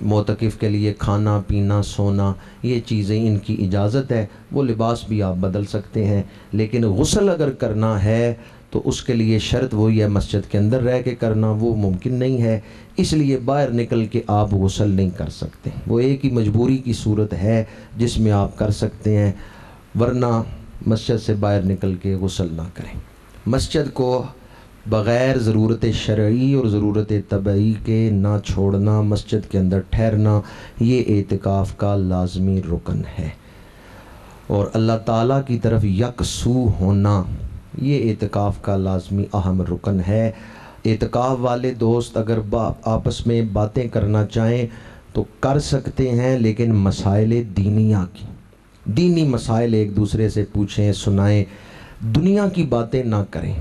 Speaker 2: معتکف کے لیے کھانا پینا سونا یہ چیزیں ان کی اجازت ہے، وہ لباس بھی آپ بدل سکتے ہیں۔ لیکن غسل اگر کرنا ہے تو اس کے لیے شرط وہی ہے، مسجد کے اندر رہ کے کرنا وہ ممکن نہیں ہے، اس لیے باہر نکل کے آپ غسل نہیں کر سکتے۔ وہ ایک ہی مجبوری کی صورت ہے جس میں آپ کر سکتے ہیں، ورنہ مسجد سے باہر نکل کے غسل نہ کریں۔ مسجد کو بغیر ضرورت شرعی اور ضرورت طبعی کے نہ چھوڑنا، مسجد کے اندر ٹھہرنا، یہ اعتکاف کا لازمی رکن ہے۔ اور اللہ تعالیٰ کی طرف یکسو ہونا، یہ اعتکاف کا لازمی اہم رکن ہے۔ اعتکاف والے دوست اگر آپس میں باتیں کرنا چاہیں تو کر سکتے ہیں، لیکن مسائل دینیہ کی، دینی مسائل ایک دوسرے سے پوچھیں سنائیں، دنیا کی باتیں نہ کریں۔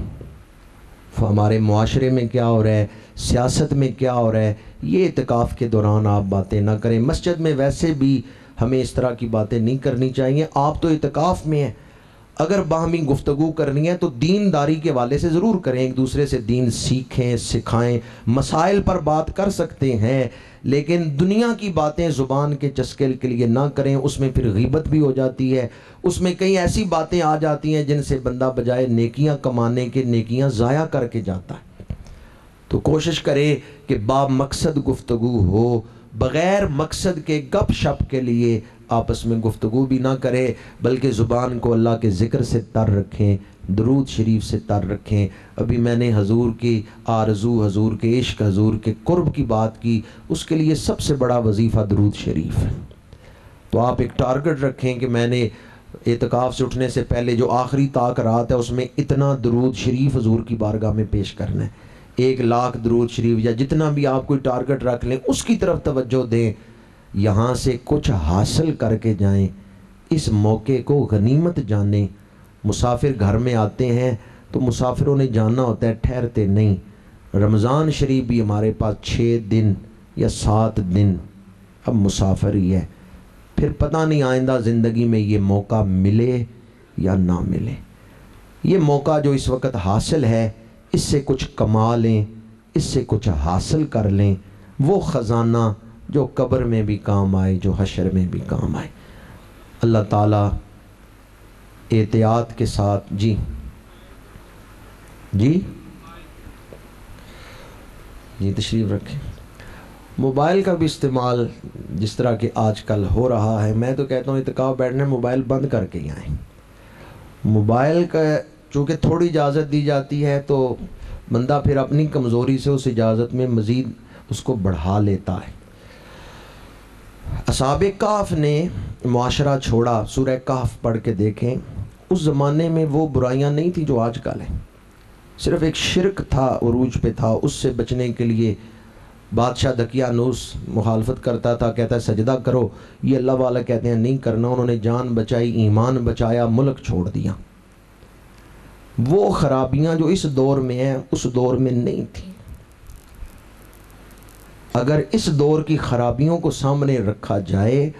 Speaker 2: ہمارے معاشرے میں کیا ہو رہا ہے، سیاست میں کیا ہو رہا ہے، یہ اعتکاف کے دوران آپ باتیں نہ کریں۔ مسجد میں ویسے بھی ہمیں اس طرح کی باتیں نہیں کرنی چاہیے، آپ تو اعتکاف میں ہیں، اگر باہمی گفتگو کرنی ہے تو دینداری کے والے سے ضرور کریں، ایک دوسرے سے دین سیکھیں سکھائیں، مسائل پر بات کر سکتے ہیں، لیکن دنیا کی باتیں زبان کے چسکے کے لیے نہ کریں، اس میں پھر غیبت بھی ہو جاتی ہے، اس میں کئی ایسی باتیں آ جاتی ہیں جن سے بندہ بجائے نیکیاں کمانے کے نیکیاں ضائع کر کے جاتا ہے۔ تو کوشش کرے کہ با مقصد گفتگو ہو، بغیر مقصد کے گپ شپ کے لیے آپس میں گفتگو بھی نہ کرے، بلکہ زبان کو اللہ کے ذکر سے تر رکھیں، درود شریف سے تر رکھیں۔ ابھی میں نے حضور کی آرزو، حضور کے عشق، حضور کے قرب کی بات کی، اس کے لیے سب سے بڑا وظیفہ درود شریف ہے۔ تو آپ ایک ٹارگٹ رکھیں کہ میں نے اعتکاف سے اٹھنے سے پہلے جو آخری طاق رات ہے اس میں اتنا درود شریف حضور کی بارگاہ میں پیش کرنا ہے، 1,00,000 درود شریف یا جتنا بھی آپ کوئی ٹارگٹ رکھ لیں اس کی طرف توجہ دیں، یہاں سے کچھ حاصل کر کے جائیں، اس موقع کو غنیمت جانیں۔ مسافر گھر میں آتے ہیں تو مسافروں نے جاننا ہوتا ہے، ٹھہرتے نہیں۔ رمضان شریف بھی ہمارے پاس 6 دن یا 7 دن اب مسافر ہی ہے، پھر پتہ نہیں آئندہ زندگی میں یہ موقع ملے یا نہ ملے۔ یہ موقع جو اس وقت حاصل ہے، اس سے کچھ کما لیں، اس سے کچھ حاصل کر لیں، وہ خزانہ جو قبر میں بھی کام آئے، جو حشر میں بھی کام آئے۔ اللہ تعالیٰ احتیاط کے ساتھ جی تشریف رکھیں۔ موبائل کا بھی استعمال جس طرح کہ آج کل ہو رہا ہے، میں تو کہتا ہوں اعتکاف بیٹھنے موبائل بند کر کے ہی آئیں۔ موبائل کا چونکہ تھوڑی اجازت دی جاتی ہے تو بندہ پھر اپنی کمزوری سے اس اجازت میں مزید اس کو بڑھا لیتا ہے۔ اصحاب کہف نے معاشرہ چھوڑا، سورہ کہف پڑھ کے دیکھیں، اس زمانے میں وہ برائیاں نہیں تھیں جو آج کل ہیں، صرف ایک شرک تھا، عروج پہ تھا۔ اس سے بچنے کے لیے بادشاہ دقیانوس مخالفت کرتا تھا، کہتا ہے سجدہ کرو، یہ اللہ والا کہتے ہیں نہیں کرنا، انہوں نے جان بچائی، ایمان بچایا، ملک چھوڑ دیا۔ وہ خرابیاں جو اس دور میں ہیں اس دور میں نہیں تھیں۔ اگر اس دور کی خرابیوں کو سامنے رکھا جائے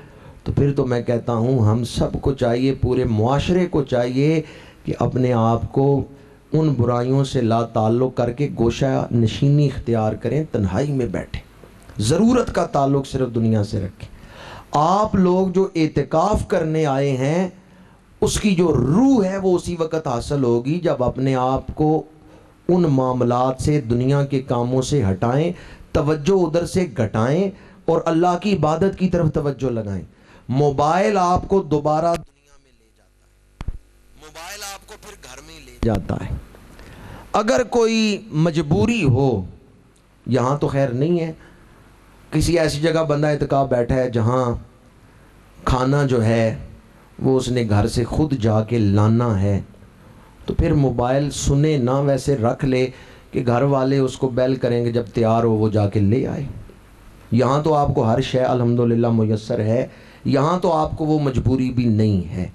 Speaker 2: تو پھر تو میں کہتا ہوں ہم سب کو چاہیے، پورے معاشرے کو چاہیے کہ اپنے آپ کو ان برائیوں سے لا تعلق کر کے گوشہ نشینی اختیار کریں، تنہائی میں بیٹھیں، ضرورت کا تعلق صرف دنیا سے رکھیں۔ آپ لوگ جو اعتکاف کرنے آئے ہیں اس کی جو روح ہے وہ اسی وقت حاصل ہوگی جب اپنے آپ کو ان معاملات سے، دنیا کے کاموں سے ہٹائیں، توجہ ادھر سے گھٹائیں اور اللہ کی عبادت کی طرف توجہ لگائیں۔ موبائل آپ کو دوبارہ دنیا میں لے جاتا ہے، موبائل آپ کو پھر گھر میں لے جاتا ہے۔ اگر کوئی مجبوری ہو، یہاں تو خیر نہیں ہے، کسی ایسی جگہ بندہ اعتکاف بیٹھا ہے جہاں کھانا جو ہے وہ اس نے گھر سے خود جا کے لانا ہے، تو پھر موبائل سنے نہ، ویسے رکھ لے کہ گھر والے اس کو بیل کریں گے، جب تیار ہو وہ جا کے لے آئے۔ یہاں تو آپ کو ہر شے الحمدللہ میسر ہے، یہاں تو آپ کو وہ مجبوری بھی نہیں ہے۔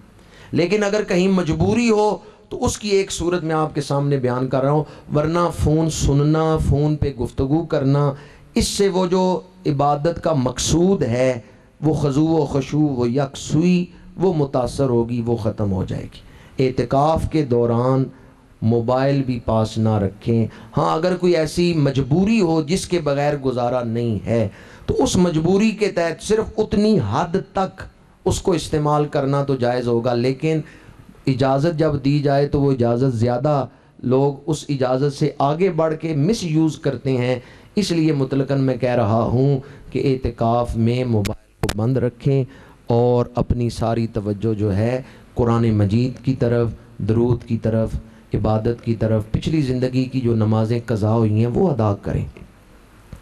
Speaker 2: لیکن اگر کہیں مجبوری ہو تو اس کی ایک صورت میں آپ کے سامنے بیان کر رہا ہوں، ورنہ فون سننا، فون پہ گفتگو کرنا، اس سے وہ جو عبادت کا مقصود ہے، وہ خضوع و خشوع و یکسوئی، وہ متاثر ہوگی، وہ ختم ہو جائے گی۔ اعتکاف کے دوران موبائل بھی پاس نہ رکھیں۔ ہاں اگر کوئی ایسی مجبوری ہو جس کے بغیر گزارا نہیں ہے تو اس مجبوری کے تحت صرف اتنی حد تک اس کو استعمال کرنا تو جائز ہوگا، لیکن اجازت جب دی جائے تو وہ اجازت زیادہ لوگ اس اجازت سے آگے بڑھ کے مس یوز کرتے ہیں۔ اس لیے مطلقاً میں کہہ رہا ہوں کہ اعتکاف میں موبائل کو بند رکھیں اور اپنی ساری توجہ جو ہے قرآن مجید کی طرف، درود کی طرف، عبادت کی طرف، پچھلی زندگی کی جو نمازیں قضا ہوئی ہیں وہ ادا کریں۔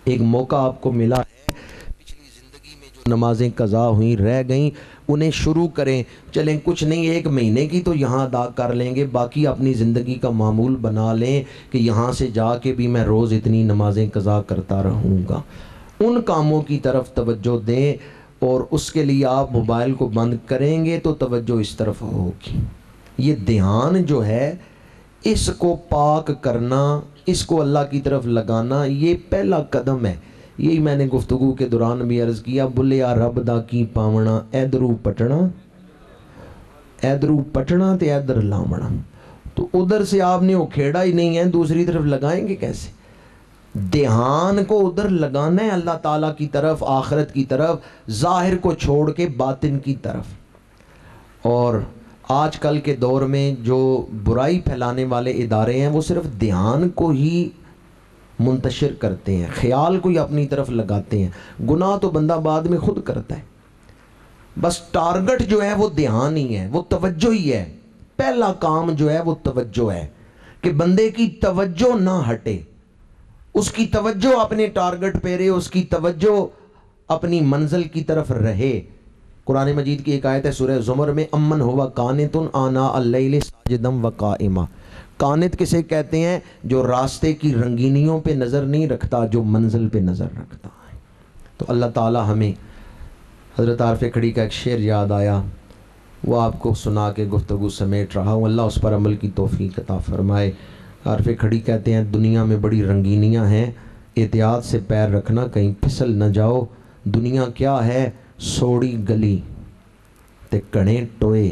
Speaker 2: ایک موقع آپ کو ملا ہے، پچھلی زندگی میں جو نمازیں قضا ہوئیں، رہ گئیں، انہیں شروع کریں۔ چلیں کچھ نہیں، 1 مہینے کی تو یہاں ادا کر لیں گے، باقی اپنی زندگی کا معمول بنا لیں کہ یہاں سے جا کے بھی میں روز اتنی نمازیں قضا کرتا رہوں گا۔ ان کاموں کی طرف توجہ دیں، اور اس کے لیے آپ موبائل کو بند کریں گے تو توجہ اس طرف ہوگی۔ یہ دھیان جو ہے اس کو پاک کرنا، اس کو اللہ کی طرف لگانا، یہ پہلا قدم ہے۔ یہی میں نے گفتگو کے دوران بھی عرض کیا، بلیا رب دا کی پاونا، ایدرو پٹنا تے ایدر لامنا۔ تو ادھر سے آپ نے اکھیڑا ہی نہیں ہے، دوسری طرف لگائیں گے کیسے؟ دھیان کو ادھر لگانا ہے اللہ تعالیٰ کی طرف، آخرت کی طرف، ظاہر کو چھوڑ کے باطن کی طرف۔ اور آج کل کے دور میں جو برائی پھیلانے والے ادارے ہیں وہ صرف دھیان کو ہی منتشر کرتے ہیں، خیال کو ہی اپنی طرف لگاتے ہیں۔ گناہ تو بندہ بعد میں خود کرتا ہے، بس ٹارگٹ جو ہے وہ دھیان ہی ہے، وہ توجہ ہی ہے۔ پہلا کام جو ہے وہ توجہ ہے کہ بندے کی توجہ نہ ہٹے، اس کی توجہ اپنے ٹارگٹ پہ رہے، اس کی توجہ اپنی منزل کی طرف رہے۔ قرآن مجید کی ایک آیت ہے سورہ زمر میں، امن ہوا قانت آناء اللیل ساجدا وقائما۔ قانت کسے کہتے ہیں؟ جو راستے کی رنگینیوں پہ نظر نہیں رکھتا، جو منزل پہ نظر رکھتا ہے۔ تو اللہ تعالی ہمیں، حضرت عارف کھڑی کا ایک شعر یاد آیا، وہ آپ کو سنا کے گفتگو سمیٹ رہا ہوں، اللہ اس پر عمل کی توفیق عطا فرمائے۔ عارف کھڑی کہتے ہیں دنیا میں بڑی رنگینیاں ہیں، احتیاط سے پیر رکھنا کہیں پھسل نہ جاؤ۔ دنیا کیا ہے؟ سوڑی گلی تے کڑے ٹوئے،